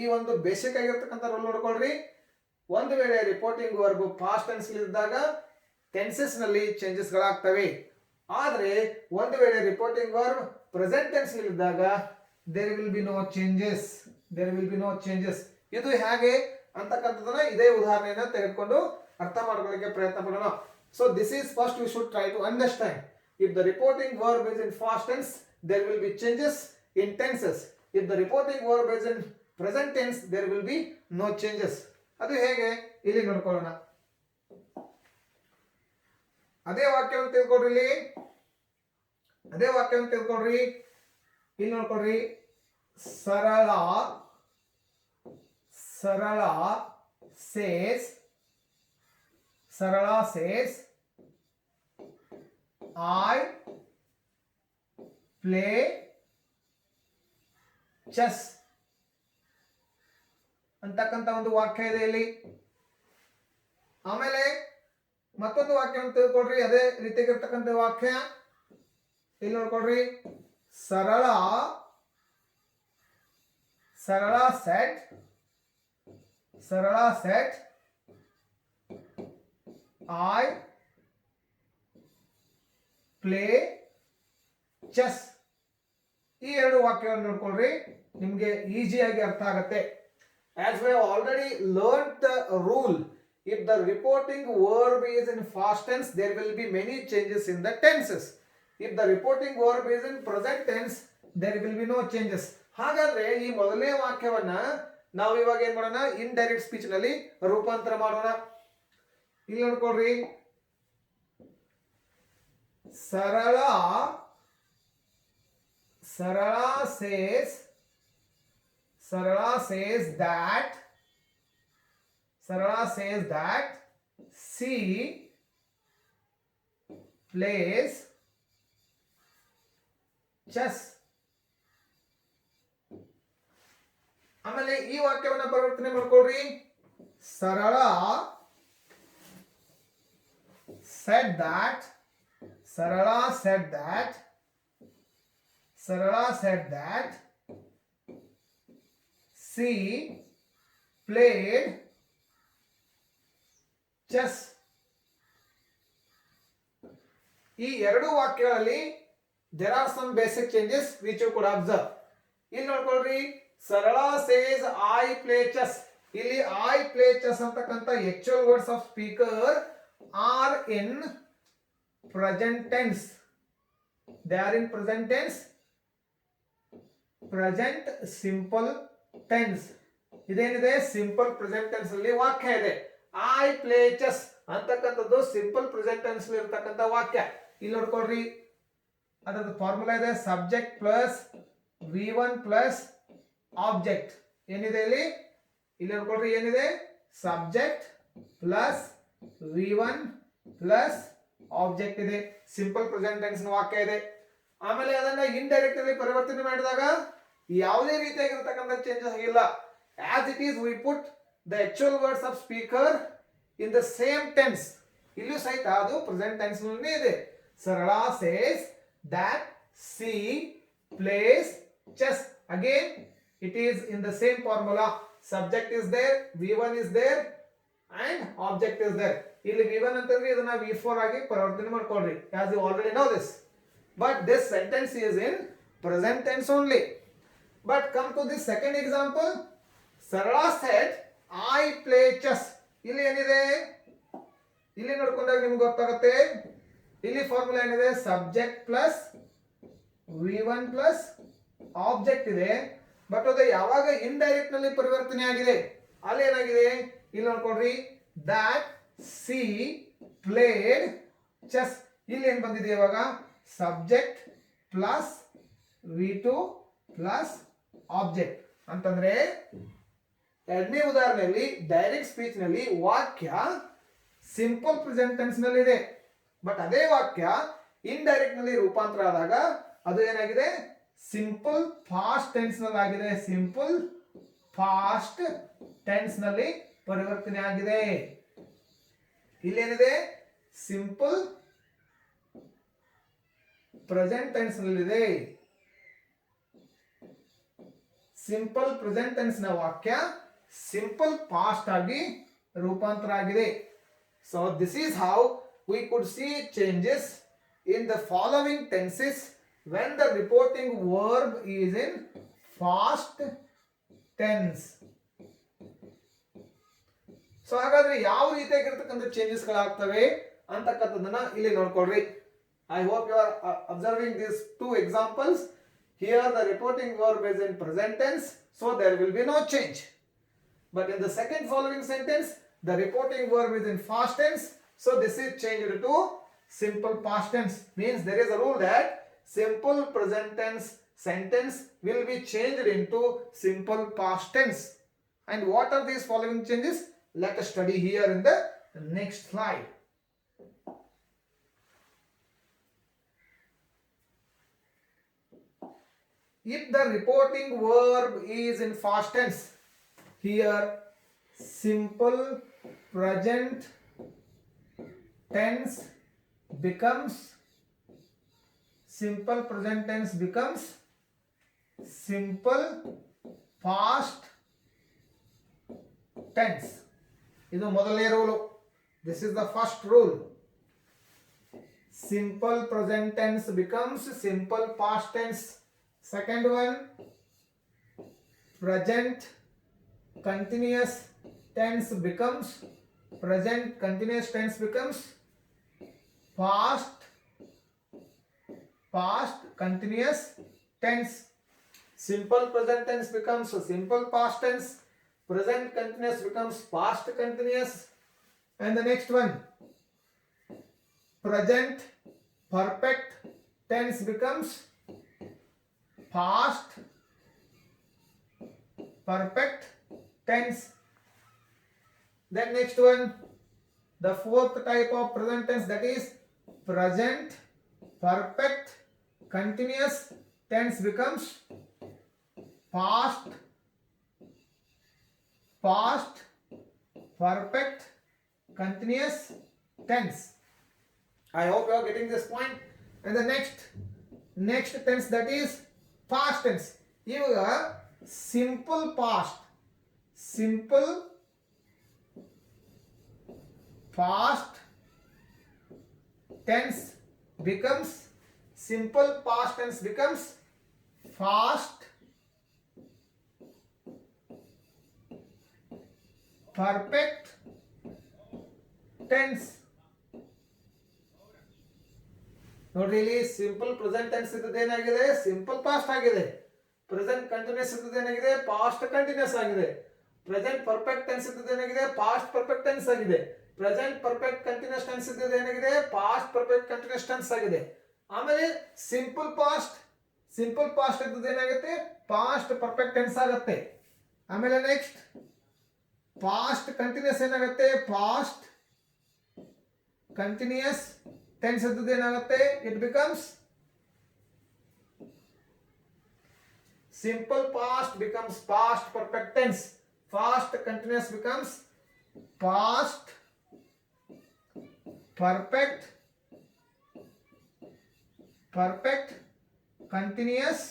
ಈ ಒಂದು basic ಆಗಿರತಕ್ಕಂತ rule ನೋಡ್ಕೊಳ್ರಿ. ಒಂದು ವೇಳೆ reporting verb past tense ಇದ್ದಾಗ tenses ನಲ್ಲಿ changes ಗಳಾಗ್ತವೆ. ಆದ್ರೆ ಒಂದು ವೇಳೆ reporting verb present tense ಇದ್ದಾಗ there will be no changes. ಇದು ಹೇಗೆ ಅಂತಕ್ಕಂಥದ್ದನ್ನ ಇದೇ ಉದಾಹರಣೆಯನ್ನ ತೆಗೆದುಕೊಂಡು ಅರ್ಥ ಮಾಡ್ಕೊಳ್ಳಿಕ್ಕೆ ಪ್ರಯತ್ನ ಪಡೋಣ. So this is first we should try to understand. If the reporting verb is in past tense, there will be changes in tenses. If the reporting verb is in present tense, there will be no changes. ಅದು ಹೇಗೆ ಇಲ್ಲಿ ನೋಡ್ಕೊಳ್ಳೋಣ. ಅದೇ ವಾಕ್ಯವನ್ನು ತಿಳ್ಕೊಳ್ರಿ. ಇಲ್ಲಿ ನೋಡ್ಕೊಳ್ರಿ, ಸರಳ says I play chess ಅಂತಕ್ಕಂಥ ಒಂದು ವಾಕ್ಯ ಇದೆ ಇಲ್ಲಿ. ಆಮೇಲೆ ಮತ್ತೊಂದು ವಾಕ್ಯವನ್ನು ತಿಳ್ಕೊಳ್ರಿ, ಅದೇ ರೀತಿಯಾಗಿರ್ತಕ್ಕಂಥ ವಾಕ್ಯ ಇಲ್ಲಿ ನೋಡ್ಕೊಳ್ರಿ, ಸರಳ ಸೆಟ್ ಐ ಪ್ಲೇ ಚೆಸ್. ಈ ಎರಡು ವಾಕ್ಯವನ್ನು ನೋಡ್ಕೊಳ್ರಿ, ನಿಮ್ಗೆ ಈಸಿಯಾಗಿ ಅರ್ಥ ಆಗುತ್ತೆ. As we have already learned the rule, if the reporting verb is in past tense, there will be many changes in the tenses. If the reporting verb is in present tense, there will be no changes. ಹಾಗಾದ್ರೆ ಈ ಮೊದಲನೇ ವಾಕ್ಯವನ್ನ ನಾವು ಇವಾಗ ಏನ್ ಮಾಡೋಣ, in direct speech ನಲ್ಲಿ ರೂಪಾಂತರ ಮಾಡೋಣ. ಇಲ್ಲಿ ನೋಡ್ಕೊಳ್ರಿ, ಸರಳ says that she plays chess. ಆಮೇಲೆ ಈ ವಾಕ್ಯವನ್ನ ಪರಿವರ್ತನೆ ಮಾಡ್ಕೊಳ್ರಿ, ಸರಳ said that Sarala said that she played chess. ಈ ಎರಡು ವಾಕ್ಯಗಳಲ್ಲಿ there are some basic changes which you could observe. ಇಲ್ಲಿ ನೋಡ್ಕೊಳ್ರಿ, ಸರಳ says I play chess. ಇಲ್ಲಿ I play chess ಅಂತಕ್ಕಂಥ actual words of speaker are in present tense. They are in present tense, present simple tense. ಇದೇನಿದೆ, simple present tense ಅಲ್ಲಿ ವಾಕ್ಯ ಇದೆ. I play chess ಅಂತಕ್ಕಂಥದ್ದು simple present tense ಅಲ್ಲಿ ಇರತಕ್ಕಂಥ ವಾಕ್ಯ. ಇಲ್ಲಿ ನೋಡ್ಕೊಳ್ರಿ, ಅದರದ್ದು ಫಾರ್ಮುಲಾ ಇದೆ, subject plus V1 plus object. ಏನಿದೆ ಇಲ್ಲಿ ನೋಡ್ಕೊಳ್ರಿ, ಏನಿದೆ, subject plus V1 plus object ಇದೆ. ಸಿಂಪಲ್ ಪ್ರೆಸೆಂಟ್ ಟೆನ್ಸ್ ವಾಕ್ಯ ಇದೆ. ಆಮೇಲೆ ಅದನ್ನ ಇಂಡೈರೆಕ್ಟ್ ಅಲ್ಲಿ ಪರಿವರ್ತನೆ ಮಾಡಿದಾಗ ಯಾವುದೇ ರೀತಿಯಾಗಿರ್ತಕ್ಕಂಥ ಚೇಂಜಸ್ ಆಗಿಲ್ಲ. As it is we put the actual words of speaker in the same tense. ಇಲ್ಲೂ ಸಹಿತ ಅದು ಪ್ರೆಸೆಂಟ್ ಟೆನ್ಸ್ ನಲ್ಲಿ ಇದೆ. ಸರಳ says that she plays chess. Again it is in the same formula. Subject is there, V1 is there and object is there. ಇಲ್ಲಿ V1 ಅಂತಂದ್ರೆ ಇದನ್ನ V4 ಆಗಿ ಪರಿವರ್ತನೆ ಮಾಡ್ಕೊಳ್ರಿ, as you already know this. But this sentence is in present tense only. But come to this second example. Sarala said I play chess. ಇಲ್ಲಿ ಏನಿದೆ, ಇಲ್ಲಿ ನೋಡ್ಕೊಂಡಾಗ ನಿಮ್ಗೆ ಗೊತ್ತಾಗುತ್ತೆ. ಇಲ್ಲಿ ಫಾರ್ಮುಲಾ ಏನಿದೆ, subject plus V1 plus object ಇದೆ. ಬಟ್ ಅದು ಯಾವಾಗ ಇಂಡೈರೆಕ್ಟ್ ನಲ್ಲಿ ಪರಿವರ್ತನೆ ಆಗಿದೆ, ಅಲ್ಲಿ ಏನಾಗಿದೆ, ಇಲ್ಲಿ ನೋಡ್ಕೊಳ್ರಿ, that she played chess. ಇಲ್ಲಿ ಏನ್ ಬಂದಿದೆ, ಇವಾಗ subject plus V2 plus object ಅಂತಂದ್ರೆ ಎರಡನೇ ಉದಾಹರಣೆಯಲ್ಲಿ ಡೈರೆಕ್ಟ್ ಸ್ಪೀಚ್ ನಲ್ಲಿ ವಾಕ್ಯ ಸಿಂಪಲ್ ಪ್ರೆಸೆಂಟ್ ಟೆನ್ಸ್ ನಲ್ಲಿ ಇದೆ. ಬಟ್ ಅದೇ ವಾಕ್ಯ ಇಂಡೈರೆಕ್ಟ್ ನಲ್ಲಿ ರೂಪಾಂತರ ಆದಾಗ ಅದು ಏನಾಗಿದೆ, ಸಿಂಪಲ್ ಫಾಸ್ಟ್ ಟೆನ್ಸ್ ನಲ್ಲಿ ಆಗಿದೆ. ಸಿಂಪಲ್ ಫಾಸ್ಟ್ ಟೆನ್ಸ್ ನಲ್ಲಿ ಪರಿವರ್ತನೆ ಆಗಿದೆ. ಇಲ್ಲೇನಿದೆ, ಸಿಂಪಲ್ ಪ್ರೆಸೆಂಟ್ ಟೆನ್ಸ್ ನಲ್ಲಿದೆ. ಸಿಂಪಲ್ ಪ್ರೆಸೆಂಟ್ ಟೆನ್ಸ್ ನ ವಾಕ್ಯ ಸಿಂಪಲ್ ಪಾಸ್ಟ್ ಆಗಿ ರೂಪಾಂತರ ಆಗಿದೆ. So this is how we could see changes in the following tenses when the reporting verb is in past tense. So ಹಾಗಾದ್ರೆ ಯಾವ ರೀತಿಯಾಗಿರ್ತಕ್ಕಂಥ ಚೇಂಜಸ್ ಗಳಾಗ್ತವೆ ಅಂತಕ್ಕಂಥದ್ದನ್ನ ಇಲ್ಲಿ ನೋಡ್ಕೊಳ್ರಿ. I hope you are observing these two examples. Here the reporting verb is in present tense, so there will be no change. But in the second following sentence, the reporting verb is in past tense, so this is changed to simple past tense. Means there is a rule that simple present tense sentence will be changed into simple past tense. And what are these following changes? Let us study here in the next slide. If the reporting verb is in past tense, here simple present tense becomes simple present tense becomes simple past tense. ಇದು ಮೊದಲನೇ rule. This is the first rule. Simple present tense becomes simple past tense. Second one, present continuous tense becomes present continuous tense becomes past continuous tense. Simple present tense becomes simple past tense. Present continuous becomes past continuous. And the next one, present perfect tense becomes past perfect tense. Then next one, the fourth type of present tense, that is present perfect continuous tense becomes past perfect continuous tense. I hope you are getting this point. And the next tense, that is past tense. ಇವಾಗ simple past, simple past tense becomes, simple past tense becomes fast perfect tense. ನೋಡ್ರಿ ಇಲ್ಲಿ simple present tense ಇದ್ದದ್ದು ಏನಾಗಿದೆ, simple past ಆಗಿದೆ. Present continuous ಇದ್ದದ್ದು ಏನಾಗಿದೆ, past continuous ಆಗಿದೆ. Present perfect tense ಇದ್ದದ್ದು ಏನಾಗಿದೆ, ಪಾಸ್ಟ್ ಪರ್ಫೆಕ್ಟ್ ಟೆನ್ಸ್ ಆಗಿದೆ. ಪ್ರೆಸೆಂಟ್ ಪರ್ಫೆಕ್ಟ್ ಕಂಟಿನ್ಯೂಸ್ ಟೆನ್ಸ್ ಇದ್ದದ್ದು ಏನಾಗಿದೆ, ಪಾಸ್ಟ್ ಪರ್ಫೆಕ್ಟ್ ಕಂಟಿನ್ಯೂಸ್ ಟೆನ್ಸ್ ಆಗಿದೆ. ಆಮೇಲೆ ಸಿಂಪಲ್ ಪಾಸ್ಟ್ ಇದ್ದದ್ದು ಏನಾಗುತ್ತೆ, ಪಾಸ್ಟ್ ಪರ್ಫೆಕ್ಟ್ ಟೆನ್ಸ್ ಆಗುತ್ತೆ. ಆಮೇಲೆ ನೆಕ್ಸ್ಟ್ ಪಾಸ್ಟ್ ಕಂಟಿನ್ಯೂಸ್ ಏನಾಗುತ್ತೆ, ಪಾಸ್ಟ್ ಕಂಟಿನ್ಯೂಸ್ ಟೆನ್ಸ್ ಇದ್ದದ್ದು ಏನಾಗುತ್ತೆ, it becomes simple past becomes past perfect tense. Past continuous becomes past perfect continuous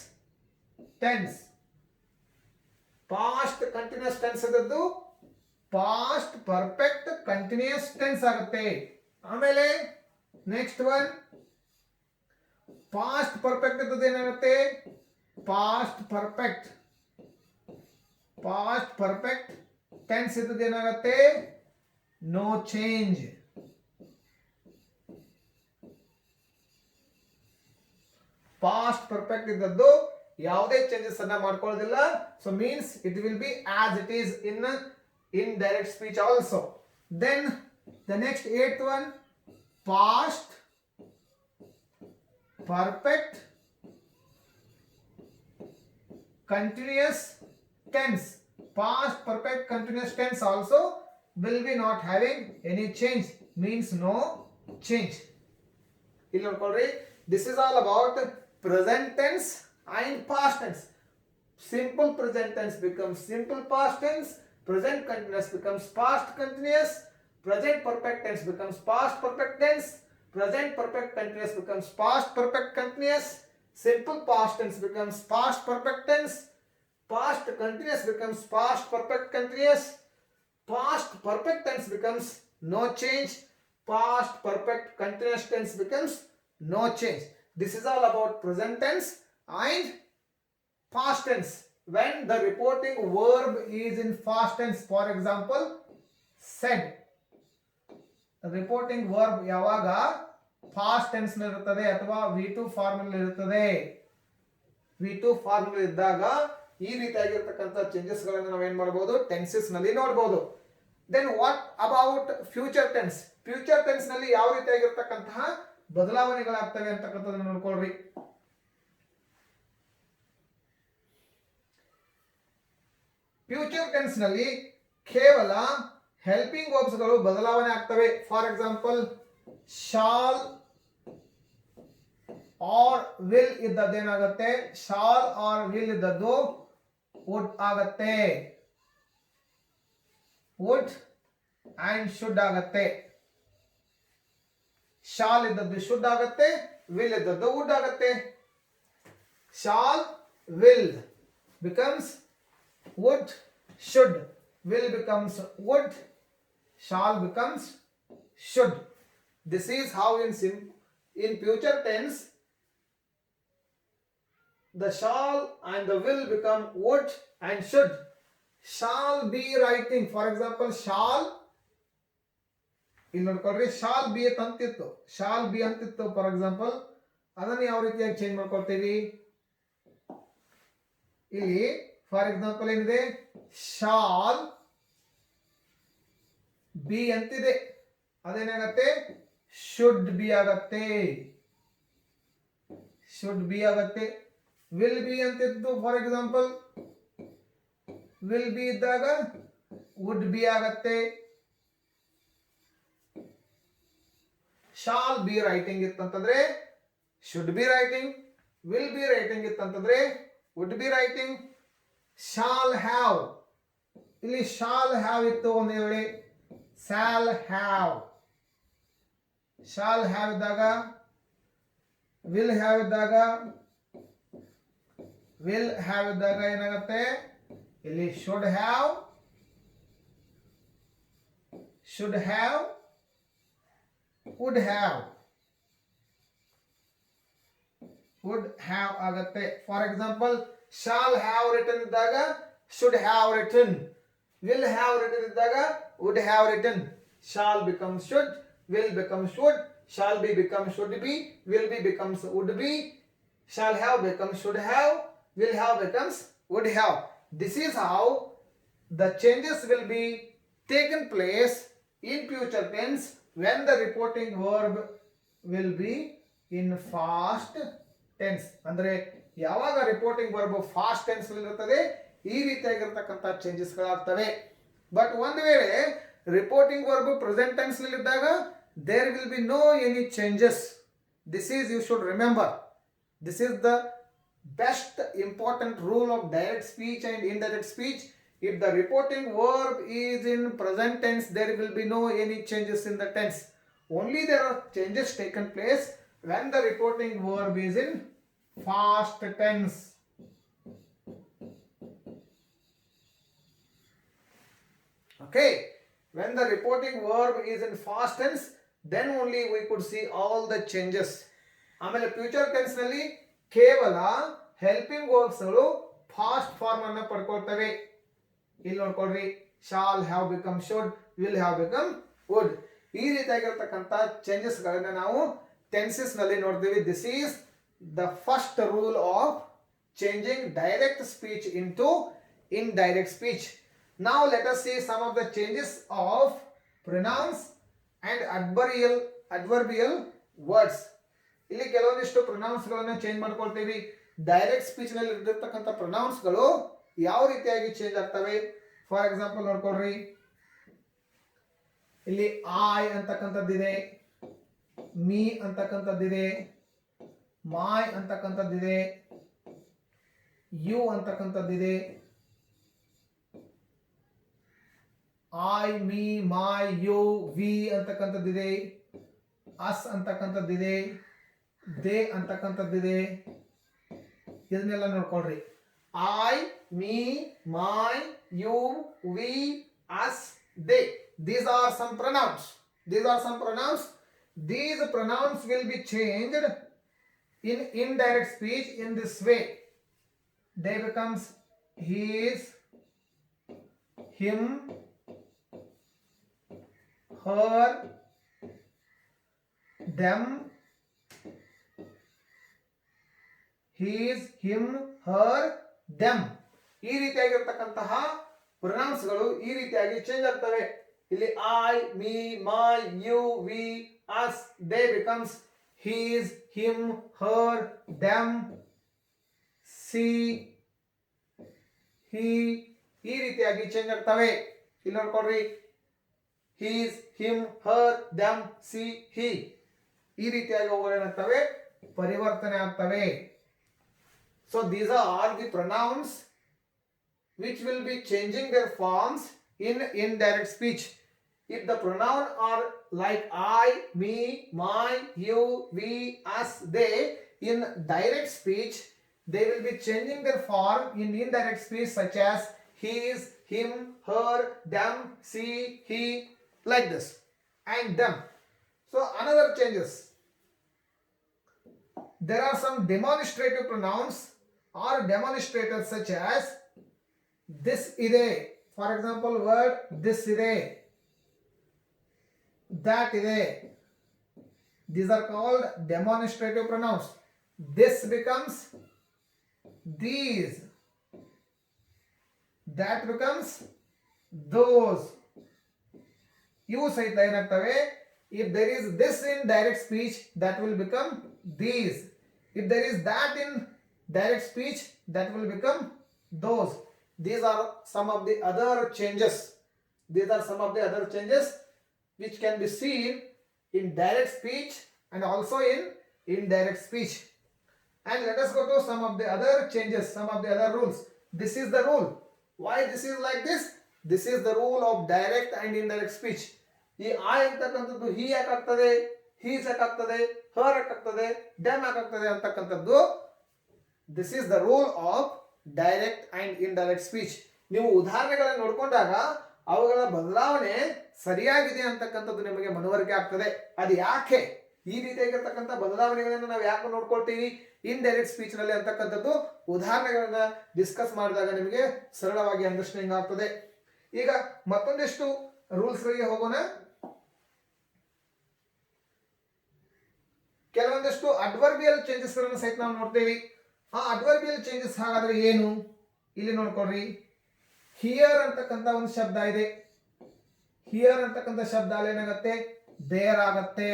tense. Past continuous tense ಇದ್ದದ್ದು past perfect continuous tense ಆಗುತ್ತೆ. ಆಮೇಲೆ next one past perfect ಇದ್ದದ್ದು ಏನಾಗುತ್ತೆ, past perfect tense ಇದ್ದದ್ದು ಏನಾಗುತ್ತೆ, no change. Past perfect ಇದ್ದದ್ದು ಯಾವುದೇ changes ಅನ್ನ ಮಾಡ್ಕೊಳ್ಳೋದಿಲ್ಲ. So means it will be as it is in direct speech also. Then the next eight one, past perfect continuous tense. Past perfect continuous tense also will be not having any change, means no change. ಇಲ್ಲಿ ನೋಡ್ಕೊಳ್ರಿ, this is all about present tense and past tense. Simple present tense becomes simple past tense, present continuous becomes past continuous, present perfect tense becomes past perfect tense, present perfect continuous becomes past perfect continuous, simple past tense becomes past perfect tense, past continuous becomes past perfect continuous, past perfect tense becomes no change, past perfect continuous tense becomes no change. This is all about present tense and past tense. When the reporting verb is in past tense, for example said, reporting verb ಯಾವಾಗ past tense ನಲ್ಲಿ ಇರುತ್ತದೆ ಅಥವಾ V2 form ನಲ್ಲಿ ಇರುತ್ತದೆ. V2 form ನಲ್ಲಿ ಇದ್ದಾಗ ಈ ರೀತಿಯಾಗಿರ್ತಕ್ಕಂಥ ಚೇಂಜಸ್ ಗಳನ್ನು ನಾವು ಏನ್ ಮಾಡಬಹುದು, ಟೆನ್ಸಸ್ ನಲ್ಲಿ ನೋಡಬಹುದು. Then what about future tense? Future tense ನಲ್ಲಿ ಯಾವ ರೀತಿಯಾಗಿರ್ತಕ್ಕಂತಹ ಬದಲಾವಣೆಗಳಾಗ್ತವೆ ಅಂತಕ್ಕಂಥದ್ದನ್ನು ನೋಡ್ಕೊಳ್ರಿ. ಫ್ಯೂಚರ್ ಟೆನ್ಸ್ ನಲ್ಲಿ ಕೇವಲ ಹೆಲ್ಪಿಂಗ್ ವರ್ಬ್ಸ್ ಗಳು ಬದಲಾವಣೆ ಆಗ್ತವೆ. For example shall or will ಇದ್ದದ್ದು ಏನಾಗುತ್ತೆ, ಶಾಲ್ ಆರ್ ವಿಲ್ ಇದ್ದದ್ದು ವುಡ್ ಆಗುತ್ತೆ, ವುಡ್ ಅಂಡ್ ಶುಡ್ ಆಗುತ್ತೆ. ಶಾಲ್ ಇದ್ದದ್ದು ಶುಡ್ ಆಗುತ್ತೆ, ವಿಲ್ ಇದ್ದದ್ದು ವುಡ್ ಆಗುತ್ತೆ. Shall will becomes would, should will becomes would, shall becomes should. This is how in future tense the shall and the will become would and should. Shall be writing, for example shall, ಇಲ್ಲಿ ನೋಡ್ಕೊಳ್ರಿ, shall be ಅಂತಿತ್ತು, shall be ಅಂತಿತ್ತು for example. ಅದನ್ನು ಯಾವ ರೀತಿಯಾಗಿ change ಮಾಡ್ಕೊಳ್ತೀವಿ, ಇಲ್ಲಿ for example ಏನಿದೆ, ಶಾಲ್ ಬಿ ಅಂತಿದೆ, ಅದೇನಾಗತ್ತೆ, ಶುಡ್ ಬಿ ಆಗತ್ತೆ, ಶುಡ್ ಬಿ ಆಗತ್ತೆ. ವಿಲ್ ಬಿ ಅಂತಿದ್ದು ಫಾರ್ ಎಕ್ಸಾಂಪಲ್ ವಿಲ್ ಬಿ ಇದ್ದಾಗ ವುಡ್ ಬಿ ಆಗತ್ತೆ. ಶಾಲ್ ಬಿ ರೈಟಿಂಗ್ ಇತ್ತಂತಂದ್ರೆ should be writing, will be writing ಇತ್ತಂತಂದ್ರೆ would be writing. Shall have, ಇಲ್ಲಿ ಶಾಲ್ ಹ್ಯಾವ್ ಇತ್ತು ಒಂದು ಹೇಳಿ, ಶಾಲ್ ಹ್ಯಾವ್, ಶಾಲ್ ಹ್ಯಾವ್ ಇದ್ದಾಗ, ವಿಲ್ ಹ್ಯಾವ್ ಇದ್ದಾಗ ವಿಲ್ ಹ್ಯಾವ್ ಇದ್ದಾಗ ಏನಾಗುತ್ತೆ, ಇಲ್ಲಿ should have, should have, would have, would have ಆಗುತ್ತೆ. For example shall have written ಇದ್ದಾಗ should have written, will have written ಇದ್ದಾಗ would have written. Shall becomes should, will becomes should, shall be becomes should be, will be becomes would be, shall have becomes should have, will have becomes would have. This is how the changes will be taken place in future tense when the reporting verb will be in fast tense. ಅಂದ್ರೆ ಯಾವಾಗ reporting verb past tense ಇರುತ್ತದೆ ಈ ರೀತಿಯಾಗಿರ್ತಕ್ಕಂಥ changes ಗಳಾಗ್ತವೆ. But ಒಂದು ವೇಳೆ reporting verb present tense ಇದ್ದಾಗ there will be no any changes. This is, you should remember, this is the best important rule of direct speech and indirect speech. If the reporting verb is in present tense, there will be no any changes in the tense. Only there are changes taken place when the reporting verb is in past tense. Okay, when the reporting verb is in past tense, then only we could see all the changes. ಆಮೇಲೆ future tense ನಲ್ಲಿ ಕೇವಲ helping verbs ಗಳು past form ಅನ್ನು ಪಡ್ಕೊಳ್ತವೆ. ಇಲ್ಲಿ ನೋಡ್ಕೊಳ್ರಿ, shall have become should, will have become would. ಈ ರೀತಿಯಾಗಿರ್ತಕ್ಕಂಥ ಚೇಂಜಸ್ ಗಳನ್ನ ನಾವು ಟೆನ್ಸಸ್ ನಲ್ಲಿ ನೋಡ್ತೀವಿ. This is the first rule of changing direct speech into indirect speech. Now let us see some of the changes of pronouns and adverbial words. ಇಲ್ಲಿ ಕೆಲವೊಂದಿಷ್ಟು pronounce ಗಳನ್ನ change ಮಾಡ್ಕೊಳ್ತೀವಿ. ಡೈರೆಕ್ಟ್ ಸ್ಪೀಚ್ ನಲ್ಲಿ ಇರತಕ್ಕಂಥ ಪ್ರೊನೌನ್ಸ್ ಗಳು ಯಾವ ರೀತಿಯಾಗಿ ಚೇಂಜ್ ಆಗ್ತವೆ. ಫಾರ್ ಎಕ್ಸಾಂಪಲ್ ನೋಡ್ಕೊಳ್ರಿ, ಇಲ್ಲಿ ಐ ಅಂತಕ್ಕಂಥದ್ದಿದೆ, ಮೀ ಅಂತಕ್ಕಂಥದ್ದಿದೆ, ಮೈ ಅಂತಕ್ಕಂಥದ್ದಿದೆ, ಯು ಅಂತಕ್ಕಂಥದ್ದಿದೆ, I, me, my, you, we ಅಂತಕ್ಕಂಥದ್ದಿದೆ, ಅಸ್ ಅಂತಕ್ಕಂಥದ್ದಿದೆ, ದೇ ಅಂತಕ್ಕಂಥದ್ದಿದೆ. ಇದನ್ನೆಲ್ಲ ನೋಡ್ಕೊಳ್ರಿ. I, me, my, you, we, us, they. These are some pronouns. These pronouns will be changed in indirect speech in this way. They becomes his, him, her, them, his, him, her, them. ಈ ರೀತಿಯಾಗಿರ್ತಕ್ಕಂತಹ pronounce ಗಳು ಈ ರೀತಿಯಾಗಿ change ಆಗ್ತವೆ. ಇಲ್ಲಿ I, me, my, you, we, us, they becomes his, him, her, them, she, he. ಈ ರೀತಿಯಾಗಿ change ಆಗ್ತವೆ. ಇಲ್ಲಿ ನೋಡ್ಕೊಳ್ರಿ, his, him, her, them, she, he. ಈ ರೀತಿಯಾಗಿ ಅವುಗಳೇನಾಗ್ತವೆ, ಪರಿವರ್ತನೆ ಆಗ್ತವೆ. So these are the pronouns which will be changing their forms in indirect speech. If the pronoun are like I, me, my, you, we, us, they, in direct speech, they will be changing their form in indirect speech such as his, him, her, them, she, he, like this, and them. So another changes. There are some demonstrative pronouns or demonstrators such as this ide. For example, word this ide, that ide. These are called demonstrative pronouns. This becomes these, that becomes those. ಇವು ಸಹಿತ ಏನಾಗ್ತವೆ, if there is this in direct speech, that will become these. If there is that in direct speech, that will become those. These are some of the other changes. Which can be seen in direct speech and also in indirect speech. And let us go to some of the other changes, some of the other rules. This is the rule. Why this is like this? This is the rule of direct and indirect speech. ಈ I ಅಂತಕ್ಕಂಥದ್ದು ಹಿ ಯಾಕಾಗ್ತದೆ, he's ಯಾಕಾಗ್ತದೆ, ಹರ್ ಯಾಕಾಗ್ತದೆ, them ಯಾಕಾಗ್ತದೆ ಅಂತಕ್ಕಂಥದ್ದು this is the rule of direct and indirect speech. ನೀವು ಉದಾಹರಣೆಗಳನ್ನು ನೋಡ್ಕೊಂಡಾಗ ಅವುಗಳ ಬದಲಾವಣೆ ಸರಿಯಾಗಿದೆ ಅಂತಕ್ಕಂಥದ್ದು ನಿಮಗೆ ಮನವರಿಕೆ ಆಗ್ತದೆ. ಅದು ಯಾಕೆ ಈ ರೀತಿಯಾಗಿರ್ತಕ್ಕಂಥ ಬದಲಾವಣೆಗಳನ್ನು ನಾವು ಯಾಕೆ ನೋಡ್ಕೊಳ್ತೀವಿ ಇಂಡೈರೆಕ್ಟ್ ಸ್ಪೀಚ್ ನಲ್ಲಿ ಅಂತಕ್ಕಂಥದ್ದು ಉದಾಹರಣೆಗಳನ್ನ ಡಿಸ್ಕಸ್ ಮಾಡಿದಾಗ ನಿಮಗೆ ಸರಳವಾಗಿ ಅಂಡರ್ಸ್ಟ್ಯಾಂಡಿಂಗ್ ಆಗ್ತದೆ. ಈಗ ಮತ್ತೊಂದಿಷ್ಟು ರೂಲ್ಸ್ ಗಳಿಗೆ ಹೋಗೋಣ. ಕೆಲವೊಂದಿಷ್ಟು ಅಡ್ವರ್ಬಿಯಲ್ ಚೇಂಜಸ್ ಗಳನ್ನು ಸಹಿತ ನಾವು ನೋಡ್ತೇವೆ. ಆ ಅಡ್ವರ್ಬಿಯಲ್ ಚೇಂಜಸ್ ಹಾಗಾದ್ರೆ ಏನು ಇಲ್ಲಿ ನೋಡ್ಕೊಳ್ರಿ. ಹಿಯರ್ ಅಂತಕ್ಕಂಥ ಒಂದು ಶಬ್ದ ಇದೆ. ಹಿಯರ್ ಅಂತಕ್ಕಂಥ ಶಬ್ದ ಅಲ್ಲಿ ಏನಾಗತ್ತೆ ದೇರ್ ಆಗತ್ತೆ.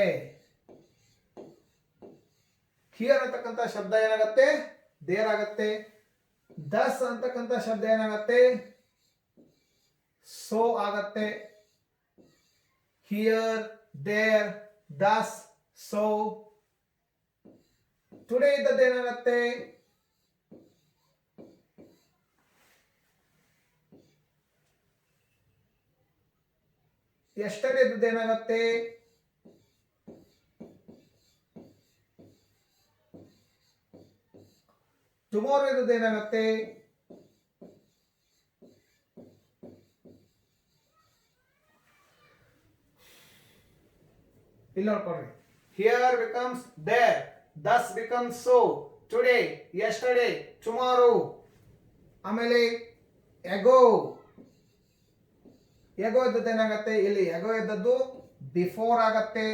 ಹಿಯರ್ ಅಂತಕ್ಕಂಥ ಶಬ್ದ ಏನಾಗತ್ತೆ ದೇರ್ ಆಗತ್ತೆ. ದಸ್ ಅಂತಕ್ಕಂಥ ಶಬ್ದ ಏನಾಗತ್ತೆ ಸೋ ಆಗತ್ತೆ. Here, there, thus, so. Today ಇದ್ದದ್ದು ಏನಾಗತ್ತೆ ಎಸ್ಟರ್ಡೇ ಇದ್ದದ್ದು ಏನಾಗತ್ತೆ ಟುಮಾರೋ ಇದ್ದದ್ದು ಏನಾಗತ್ತೆ ಇಲ್ಲಿ ನೋಡ್ಕೊಳ್ರಿ. Here becomes there, thus becomes so, today, yesterday, tomorrow. ಆಮೇಲೆ ಎಗೋ ಇದ್ದದ್ದು ಏನಾಗತ್ತೆ ಇಲ್ಲಿ ಎಗೋ ಇದ್ದದ್ದು ಬಿಫೋರ್ ಆಗತ್ತೆ.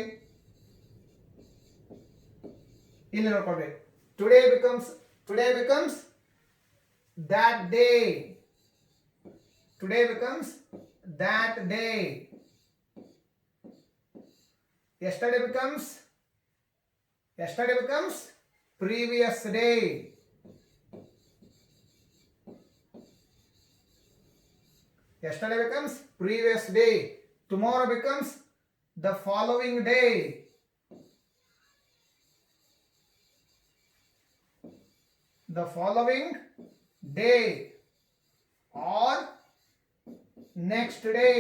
ಇಲ್ಲಿ ನೋಡ್ಕೊಳ್ಬೇಕು. Today becomes that day. Today becomes that day. Yesterday becomes previous day. Yesterday becomes previous day. Tomorrow becomes the following day. The following day or next day.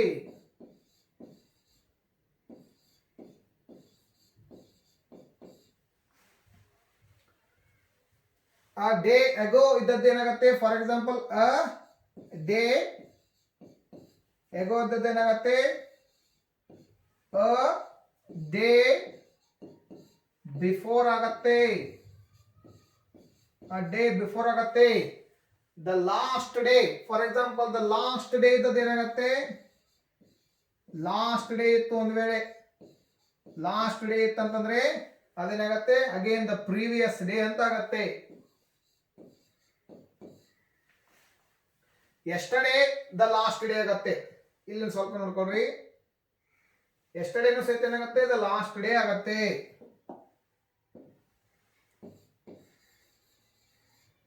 A day ago ಇದ್ದದ್ದು ಏನಾಗುತ್ತೆ for example a day ago ಇದ್ದದ್ದು ಏನಾಗುತ್ತೆ a day before ಆಗತ್ತೆ. a day before ಆಗತ್ತೆ. The last day for example the last day ಇದ್ದದ್ದು ಏನಾಗುತ್ತೆ last day ಇತ್ತು ಒಂದ್ ವೇಳೆ ಲಾಸ್ಟ್ ಡೇ ಇತ್ತು ಅಂತಂದ್ರೆ ಅದೇನಾಗತ್ತೆ ಅಗೇನ್ ದ ಪ್ರೀವಿಯಸ್ ಡೇ ಅಂತ ಆಗತ್ತೆ. ಎಸ್ಟರ್ಡೇ ದ ಲಾಸ್ಟ್ ಡೇ ಆಗತ್ತೆ. ಇಲ್ಲಿ ಸ್ವಲ್ಪ ನೋಡ್ಕೊಳ್ರಿ. ಎಸ್ಟರ್ಡೇನು ಸಹಿತ ಏನಾಗುತ್ತೆ ದ ಲಾಸ್ಟ್ ಡೇ ಆಗತ್ತೆ.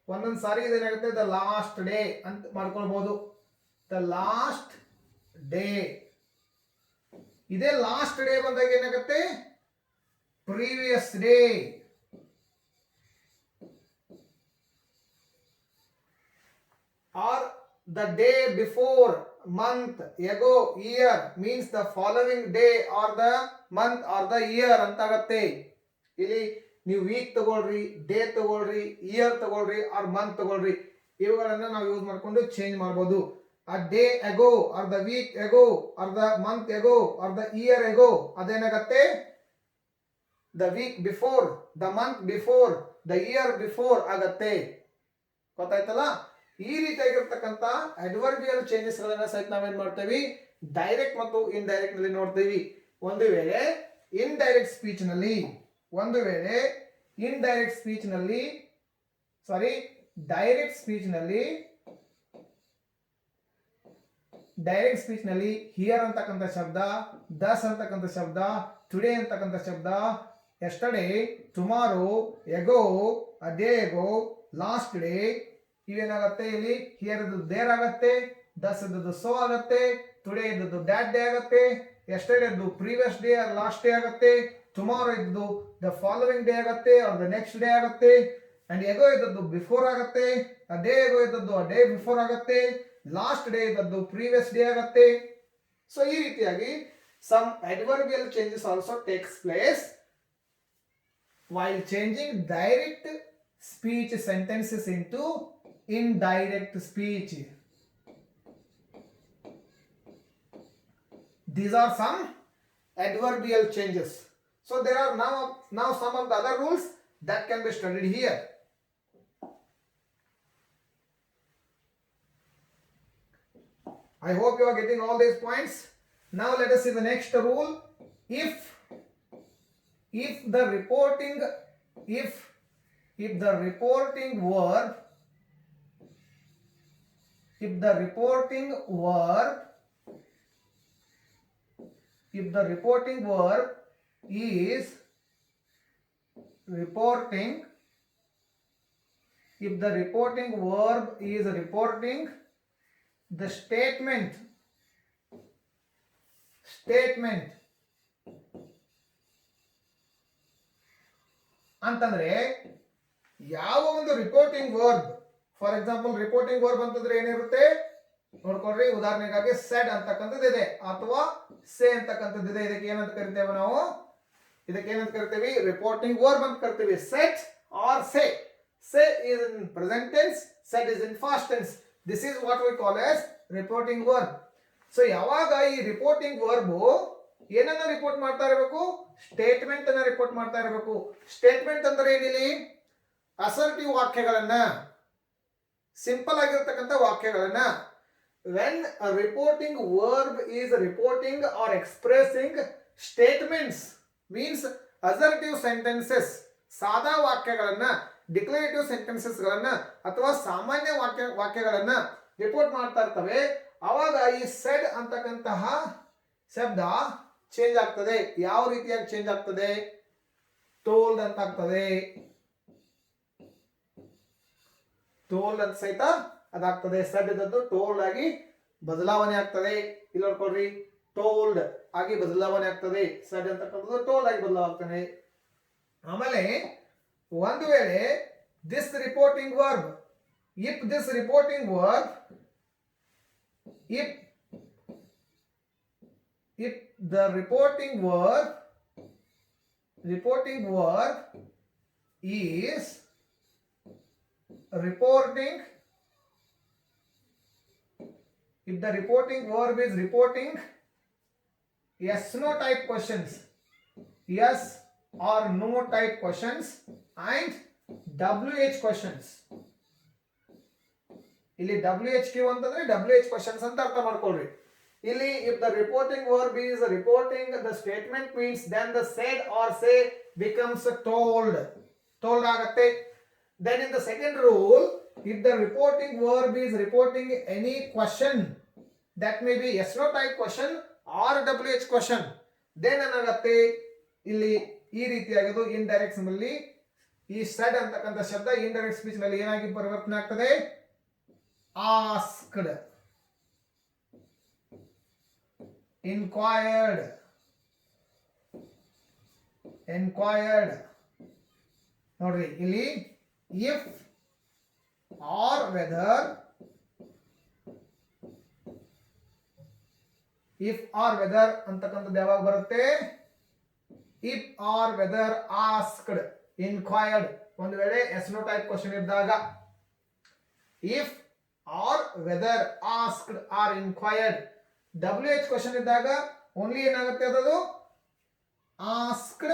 ಒಂದೊಂದು ಸಾರಿ ಇದೇನಾಗುತ್ತೆ ದ ಲಾಸ್ಟ್ ಡೇ ಅಂತ ಮಾಡ್ಕೊಳ್ಬಹುದು. ದ ಲಾಸ್ಟ್ ಡೇ ಇದೇ ಲಾಸ್ಟ್ ಡೇ ಬಂದಾಗ ಏನಾಗುತ್ತೆ previous day. Or the day before, month, ago, year means the following day or the month or the year ಅಂತಾಗತ್ತೆ. ಇಲ್ಲಿ ನೀವು ವೀಕ್ ತಗೊಳ್ರಿ, ಡೇ ತಗೊಳ್ರಿ, ಇಯರ್ ತಗೊಳ್ರಿ ಆರ್ ಮಂತ್ ತಗೊಳ್ರಿ, ಇವುಗಳನ್ನ ನಾವು ಯೂಸ್ ಮಾಡ್ಕೊಂಡು ಚೇಂಜ್ ಮಾಡಬಹುದು. a day ago or the week ago or the month ago or the year ago ಅದೇನಾಗತ್ತೆ the week before, the month before, the year before ಆಗತ್ತೆ. ಗೊತ್ತಾಯ್ತಲ್ಲ? ಈ ರೀತಿಯಾಗಿರ್ತಕ್ಕಂಥ ಅಡ್ವರ್ಬಿಯಲ್ ಚೇಂಜಸ್ ಗಳನ್ನ ಸಹಿತ ನಾವೇನ್ ಮಾಡ್ತೇವೆ ಡೈರೆಕ್ಟ್ ಮತ್ತು ಇಂಡೈರೆಕ್ಟ್ ನಲ್ಲಿ ನೋಡ್ತೇವೆ. ಒಂದು ವೇಳೆ ಇಂಡೈರೆಕ್ಟ್ ಸ್ಪೀಚ್ ನಲ್ಲಿ ಡೈರೆಕ್ಟ್ ಸ್ಪೀಚ್ ನಲ್ಲಿ ಹಿಯರ್ ಅಂತಕ್ಕಂಥ ಶಬ್ದ, ದಸ್ ಅಂತಕ್ಕಂಥ ಶಬ್ದ, ಟುಡೇ ಅಂತಕ್ಕಂಥ ಶಬ್ದ, yesterday, tomorrow, ago, a day ago, last day ಇವೇನಾಗತ್ತೆ ಇಲ್ಲಿ ಹಿಯರ್ ಇದ್ದದ್ದು ದೇರ್ ಆಗತ್ತೆ, ದಸ್ ಇದ್ದದ್ದು ಸೋ ಆಗತ್ತೆ, ಟುಡೇ ಇದ್ದದ್ದು ಡ್ಯಾಟ್ ಡೇ ಆಗತ್ತೆ, ಎಸ್ಟರ್ಡೇ ಇದ್ದು previous day R last day ಆಗತ್ತೆ, ಟುಮಾರೋ ಇದ್ದದ್ದು ದ ಫಾಲೋವಿಂಗ್ ಡೇ ಆಗತ್ತೆ ಆರ್ ದ ನೆಕ್ಸ್ಟ್ ಡೇ ಆಗತ್ತೆ, ಅಂಡ್ ಎಗೋ ಇದ್ದದ್ದು ಬಿಫೋರ್ ಆಗತ್ತೆ, ಅ ಡೇ ಎಗೋ ಇದ್ದದ್ದು ಅ ಡೇ ಬಿಫೋರ್ ಆಗತ್ತೆ, ಲಾಸ್ಟ್ ಡೇ ಇದ್ದದ್ದು ಪ್ರೀವಿಯಸ್ ಡೇ ಆಗತ್ತೆ. ಸೊ ಈ ರೀತಿಯಾಗಿ some adverbial changes also takes place while changing direct speech sentences into indirect speech. These are some adverbial changes. So there are now some of the other rules that can be studied here. I hope you are getting all these points. Now let us see the next rule. If the reporting verb is reporting, the statement ಅಂತಂದ್ರೆ ಯಾವ ಒಂದು reporting verb, for example reporting verb ಅಂತಂದ್ರೆ ಏನಿರುತ್ತೆ ನೋಡ್ಕೊಳ್ರಿ. ಉದಾಹರಣೆಗಾಗಿ shed ಅಂತಕ್ಕಂಥದ್ದು ಇದೆ ಅಥವಾ ಸೇ ಅಂತಕ್ಕಂಥದ್ದು ಇದೆ. ಇದಕ್ಕೆ ಏನಂತ ಕರಿತೇವೆ ನಾವು? ಇದಕ್ಕೇನಂತ ಕರಿತೀವಿ? ರಿಪೋರ್ಟಿಂಗ್ ವರ್ಬ್ ಅಂತ ಕರಿತೀವಿ. Said or say. Say is in present tense, said is in past tense. This is what we call as reporting verb. So ಯಾವಾಗ ಈ ರಿಪೋರ್ಟಿಂಗ್ ವರ್ಬ್ ಏನನ್ನ ರಿಪೋರ್ಟ್ ಮಾಡ್ತಾ ಇರಬೇಕು? ಸ್ಟೇಟ್ಮೆಂಟ್ ಅನ್ನ ರಿಪೋರ್ಟ್ ಮಾಡ್ತಾ ಇರಬೇಕು. ಸ್ಟೇಟ್ಮೆಂಟ್ ಅಂದ್ರೆ ಏನಿಲ್ಲಿ? ಅಸರ್ಟಿವ್ ವಾಕ್ಯಗಳನ್ನ, ಸಿಂಪಲ್ ಆಗಿರತಕ್ಕಂಥ ವಾಕ್ಯಗಳನ್ನ. When a reporting verb is reporting or expressing statements, means assertive sentences, ಸಾದಾ ವಾಕ್ಯಗಳನ್ನ, ಡಿಕ್ಲರೇಟಿವ್ ಸೆಂಟೆನ್ಸಸ್ ಗಳನ್ನ ಅಥವಾ ಸಾಮಾನ್ಯ ವಾಕ್ಯಗಳನ್ನ ರಿಪೋರ್ಟ್ ಮಾಡ್ತಾ ಇರ್ತವೆ, ಅವಾಗ ಈ ಸೆಡ್ ಅಂತಕ್ಕಂತಹ ಶಬ್ದ ಚೇಂಜ್ ಆಗ್ತದೆ. ಯಾವ ರೀತಿಯಾಗಿ ಚೇಂಜ್ ಆಗ್ತದೆ? ಟೋಲ್ಡ್ ಅಂತ ಆಗ್ತದೆ. ಟೋಲ್ಡ್ ಅಂತ ಸಹಿತ ಅದಾಗ್ತದೆ. ಸೆಡ್ ಇದ್ದದ್ದು ಟೋಲ್ಡ್ ಆಗಿ ಬದಲಾವಣೆ ಆಗ್ತದೆ. ಇಲ್ಲಿ ನೋಡ್ಕೊಳ್ರಿ, ಟೋಲ್ಡ್ ಆಗಿ ಬದಲಾವಣೆ ಆಗ್ತದೆ. ಸೆಡ್ ಅಂತಕ್ಕಂಥದ್ದು ಟೋಲ್ಡ್ ಆಗಿ ಬದಲಾಗ್ತದೆ. ಆಮೇಲೆ ಒಂದು ವೇಳೆ this reporting verb, if the reporting verb is reporting, if the reporting verb is reporting yes no type questions, yes or no type questions and WH questions. ಇಲ್ಲಿ WHQ ಅಂತಂದ್ರೆ WH questions ಅಂತ ಅರ್ಥ ಮಾಡ್ಕೊಳ್ರಿ. ಇಲ್ಲಿ if the reporting verb is reporting the statement means then the said or say becomes told ಆಗತ್ತೆ. Then in the second rule, if the reporting verb is reporting any question, that may be yes no type question or WH question, then ಏನಾಗತ್ತೆ? ಇಲ್ಲಿ ಈ ರೀತಿಯಾಗಿದ್ದು indirect ನಲ್ಲಿ ಈ said ಅಂತಕ್ಕಂಥ ಶಬ್ದ indirect speech ನಲ್ಲಿ ಏನಾಗಿ ಪರಿವರ್ತನೆ ಆಗ್ತದೆ? Asked, inquired. ನೋಡ್ರಿ ಇಲ್ಲಿ if or whether ಅಂತಕ್ಕಂಥದ್ದು ಯಾವಾಗ ಬರುತ್ತೆ? if or whether asked, inquired. ಒಂದು ವೇಳೆ ಎಸ್ ನೋ ಟೈಪ್ ಕ್ವಶನ್ ಇದ್ದಾಗ if or whether asked or inquired. WH question ಇದ್ದಾಗ ಓನ್ಲಿ ಏನಾಗುತ್ತೆ? ಅದು asked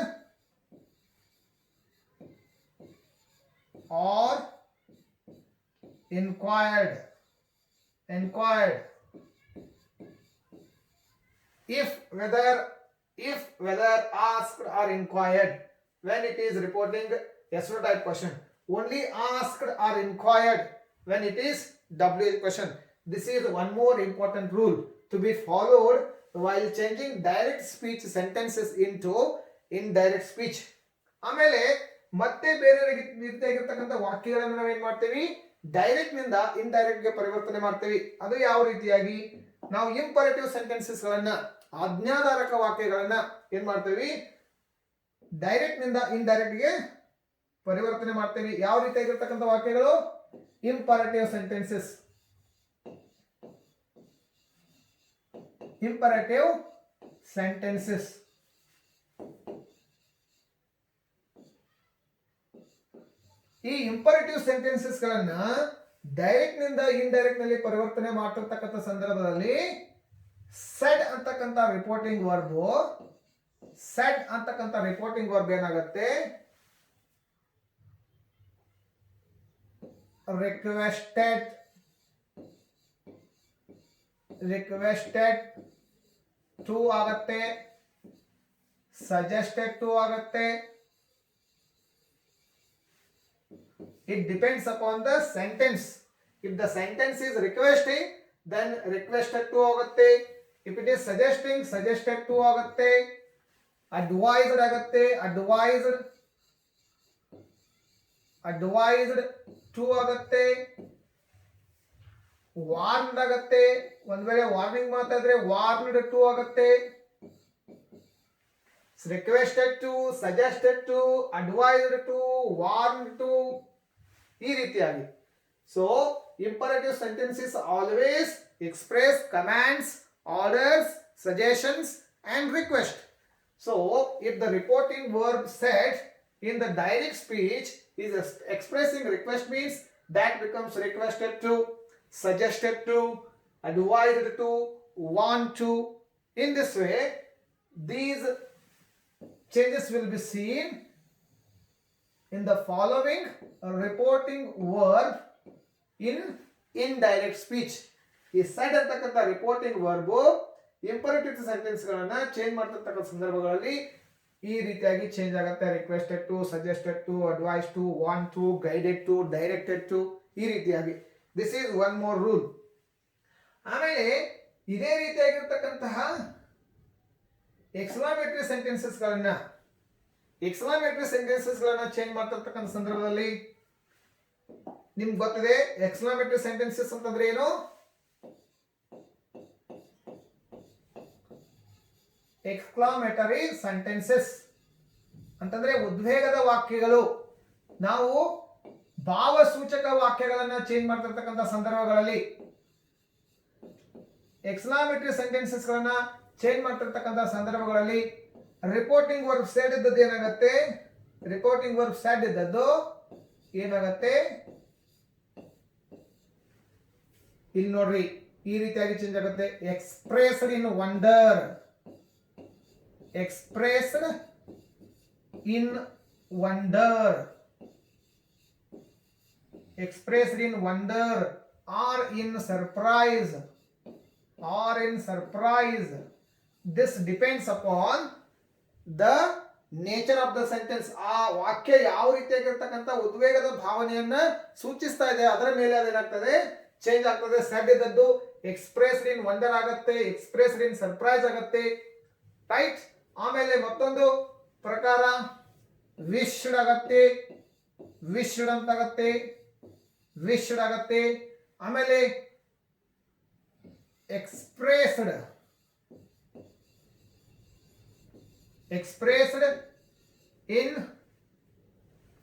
or inquired. If whether asked or inquired, when it is reporting yes no type question. Only asked or inquired when it is WH question. This is one more important rule to be followed while changing direct speech sentences into indirect speech. ಆಮೇಲೆ ಮತ್ತೆ ಬೇರೆ ರೀತಿಯಾಗಿರ್ತಕ್ಕಂಥ ವಾಕ್ಯಗಳನ್ನು ನಾವು ಏನ್ ಮಾಡ್ತೀವಿ? Direct ನಿಂದ indirect ಗೆ ಪರಿವರ್ತನೆ ಮಾಡ್ತೀವಿ. ಅದು ಯಾವ ರೀತಿಯಾಗಿ? ನಾವು ಇಂಪರೇಟಿವ್ ಸೆಂಟೆನ್ಸಸ್ ಗಳನ್ನ, ಆಜ್ಞಾಧಾರಕ ವಾಕ್ಯಗಳನ್ನ ಏನ್ ಮಾಡ್ತೀವಿ? ಡೈರೆಕ್ಟ್ ನಿಂದ ಇಂಡೈರೆಕ್ಟ್ ಗೆ ಪರಿವರ್ತನೆ ಮಾಡ್ತೀವಿ. ಯಾವ ರೀತಿಯಾಗಿರ್ತಕ್ಕಂಥ ವಾಕ್ಯಗಳು? Imperative sentences. ಈ ಇಂಪರೇಟಿವ್ ಸೆಂಟೆನ್ಸಸ್ ಗಳನ್ನ ಡೈರೆಕ್ಟ್ ನಿಂದ ಇಂಡೈರೆಕ್ಟ್ ನಲ್ಲಿ ಪರಿವರ್ತನೆ ಮಾಡ್ತಿರ್ತಕ್ಕಂಥ ಸಂದರ್ಭದಲ್ಲಿ ಸೆಡ್ ಅಂತಕ್ಕಂಥ ರಿಪೋರ್ಟಿಂಗ್ ವರ್ಬ್ ಏನಾಗುತ್ತೆ, ರಿಕ್ವೆಸ್ಟೆಡ್ ಟು ಆಗತ್ತೆ, ಸಜೆಸ್ಟೆಡ್ ಟು ಆಗತ್ತೆ. It depends upon the sentence. If the sentence is requesting, then requested to ಆಗುತ್ತೆ. If it is suggesting, suggested to ಆಗುತ್ತೆ. Advised ಆಗುತ್ತೆ, advised to ಆಗುತ್ತೆ. Warned ಆಗುತ್ತೆ, ಒಂದ್ ವೇಳೆ ವಾರ್ನಿಂಗ್ ಮಾತಾಡಿದ್ರೆ warned to ಆಗುತ್ತೆ. Requested to, suggested to, advised to, warned to, ಈ ರೀತಿಯಾಗಿ. So imperative sentences always express commands, orders, suggestions and request. So if the reporting verb said in the direct speech is expressing request means that becomes requested to, suggested to, advised to, want to. In this way, these changes will be seen in the following reporting verb in indirect speech. ಈ said ಅಂತಕ್ಕಂಥ reporting verb imperative sentence ಗಳನ್ನ change ಮಾಡ್ತಿರ್ತಕ್ಕಂಥ ಸಂದರ್ಭಗಳಲ್ಲಿ ಈ ರೀತಿಯಾಗಿ change ಆಗುತ್ತೆ. Requested to, suggested to, advise to, want to, guided to, directed to, ಈ ರೀತಿಯಾಗಿ. This is one more rule. ಆಮೇಲೆ ಇದೇ ರೀತಿಯಾಗಿರ್ತಕ್ಕಂತಹ ಎಕ್ಸ್ಕ್ಲಾಮೇಟರಿ ಸೆಂಟೆನ್ಸಸ್ ಗಳನ್ನ ಚೇಂಜ್ ಮಾಡ್ತಿರ್ತಕ್ಕಂಥ ಸಂದರ್ಭದಲ್ಲಿ ನಿಮ್ಗೆ ಗೊತ್ತಿದೆ ಎಕ್ಸ್ಕ್ಲಾಮೇಟರಿ ಸೆಂಟೆನ್ಸಸ್ ಅಂತಂದ್ರೆ ಏನು? ಎಕ್ಸ್ಕ್ಲಾಮೇಟರಿ ಸೆಂಟೆನ್ಸಸ್ ಅಂತಂದ್ರೆ ಉದ್ವೇಗದ ವಾಕ್ಯಗಳು. ನಾವು ಭಾವಸೂಚಕ ವಾಕ್ಯಗಳನ್ನ ಚೇಂಜ್ ಮಾಡ್ತಿರ್ತಕ್ಕಂಥ ಸಂದರ್ಭಗಳಲ್ಲಿ ಎಕ್ಸ್ಕ್ಲಾಮೇಟರಿ ಸೆಂಟೆನ್ಸಸ್ ಗಳನ್ನ ಚೇಂಜ್ ಮಾಡ್ತಿರ್ತಕ್ಕಂಥ ಸಂದರ್ಭಗಳಲ್ಲಿ ರಿಪೋರ್ಟಿಂಗ್ ವರ್ಬ್ ಸೆಡ್ ಇದ್ದದ್ದು ಏನಾಗುತ್ತೆ? ಇಲ್ಲಿ ನೋಡ್ರಿ, ಈ ರೀತಿಯಾಗಿ ಚೇಂಜ್ ಆಗುತ್ತೆ. Expressed in wonder, or in surprise. This depends upon the nature of the sentence. ಆ ವಾಕ್ಯ ಯಾವ ರೀತಿಯಾಗಿರ್ತಕ್ಕಂಥ ಉದ್ವೇಗದ ಭಾವನೆಯನ್ನ ಸೂಚಿಸ್ತಾ ಇದೆ ಅದರ ಮೇಲೆ ಅದೇನಾಗ್ತದೆ, ಚೇಂಜ್ ಆಗ್ತದೆ. ಸೆಡ್ ಇದ್ದದ್ದು ಎಕ್ಸ್ಪ್ರೆಸ್ಡ್ ಇನ್ ವಂಡರ್ ಆಗುತ್ತೆ, ಎಕ್ಸ್ಪ್ರೆಸ್ಡ್ ಇನ್ ಸರ್ಪ್ರೈಸ್ ಆಗುತ್ತೆ, ರೈಟ್. ಆಮೇಲೆ ಮತ್ತೊಂದು ಪ್ರಕಾರ ವಿಶ್ಡ್ ಆಗತ್ತೆ, ವಿಶ್ಡ್ ಆಗತ್ತೆ. ಆಮೇಲೆ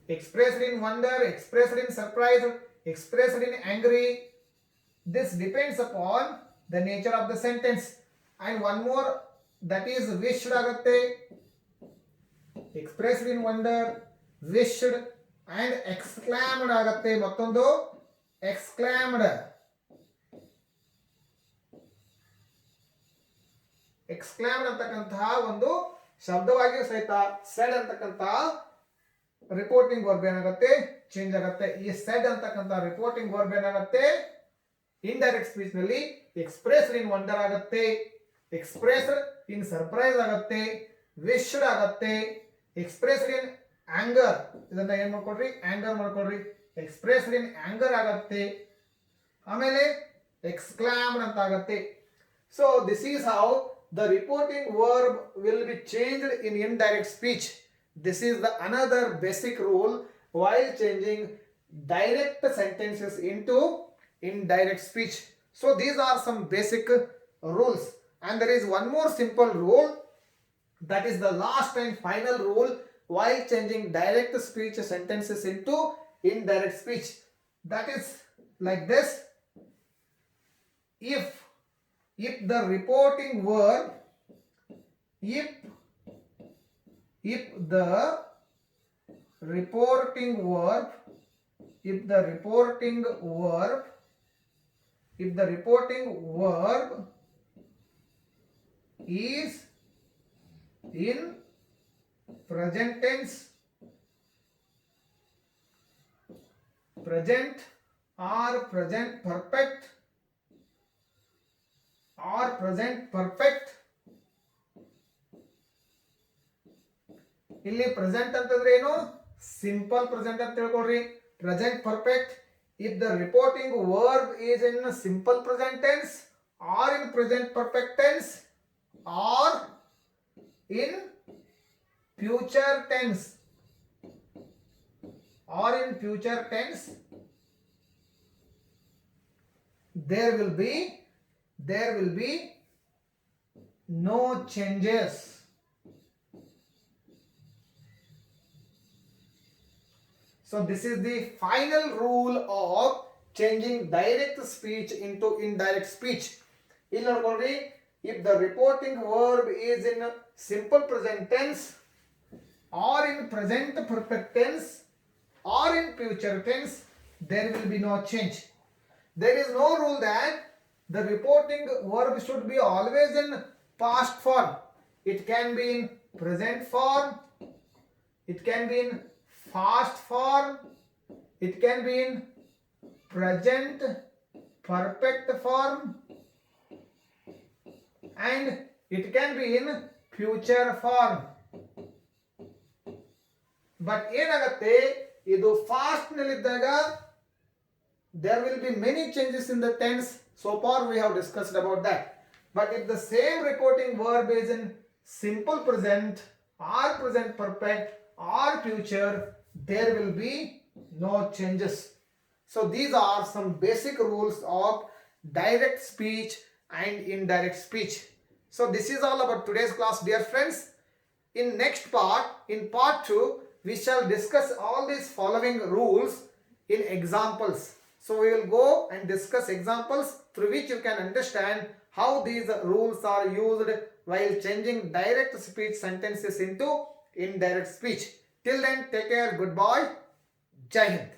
expressed in wonder, expressed in surprise, expressed in angry. This depends upon the nature of the sentence. And one more, that is wished agatte, expressed in wonder, wished, and exclaimed agatte. mattondo exclaimed ಅಂತಕ್ಕಂತಹ ಒಂದು ಶಬ್ದವಾಗಿ ಸಹಿತ shed ಅಂತಕ್ಕಂತಹ reporting verb ಏನಾಗುತ್ತೆ, change ಆಗುತ್ತೆ. ಈ said ಅಂತಕ್ಕಂಥ reporting verb ಏನಾಗುತ್ತೆ, indirect speech ನಲ್ಲಿ ಎಕ್ಸ್ಪ್ರೆಸ್ಡ್ ಇನ್ ವಂಡರ್ ಆಗುತ್ತೆ, ಎಕ್ಸ್ಪ್ರೆಸ್ಡ್ ಇನ್ ಸರ್ಪ್ರೈಸ್ ಆಗುತ್ತೆ, ವಿಶ್ಡ್ ಆಗುತ್ತೆ, ಎಕ್ಸ್ಪ್ರೆಸ್ಡ್ ಇನ್ ಆಂಗರ್. ಇದನ್ನ ಏನ್ ಮಾಡ್ಕೊಳ್ರಿ, ಆಂಗರ್ ಮಾಡ್ಕೊಳ್ರಿ. ಎಕ್ಸ್ಪ್ರೆಸ್ಡ್ ಇನ್ ಆಂಗರ್ ಆಗುತ್ತೆ. ಆಮೇಲೆ ಎಕ್ಸ್ಕ್ಲಾಮ್ಡ್ ಅಂತ ಆಗುತ್ತೆ. So this is how the reporting verb will be changed in indirect speech. This is the another basic rule while changing direct sentences into indirect speech. So these are some basic rules, and there is one more simple rule, that is the last and final rule while changing direct speech sentences into indirect speech. That is like this: if the reporting verb if the reporting verb if the reporting verb is in present tense, present or present perfect or present perfect. ಇಲ್ಲಿ present ಅಂತಂದ್ರೆ ಏನು, simple present ಅಂತ ತಿಳ್ಕೊಳ್ರಿ. Present perfect if the reporting verb is in simple present tense or in present perfect tense or in future tense there will be no changes. So this is the final rule of changing direct speech into indirect speech. ಇಲ್ಲಿ ನೋಡ್ಕೊಳ್ಳಿ, if the reporting verb is in simple present tense or in present perfect tense or in future tense, there will be no change. There is no rule that the reporting verb should be always in past form. It can be in present form, it can be in past form, it can be in present perfect form, and it can be in future form. But ಏನಾಗುತ್ತೆ, ಇದು fast ನಲ್ಲಿದ್ದಾಗ there will be many changes in the tense. So far we have discussed about that. But if the same reporting verb is in simple present or present perfect or future, there will be no changes. So these are some basic rules of direct speech and indirect speech. So this is all about today's class, dear friends. In next part, in part 2, we shall discuss all these following rules in examples. So we will go and discuss examples through which you can understand how these rules are used while changing direct speech sentences into indirect speech. Till then, take care. Goodbye. Jai Hind.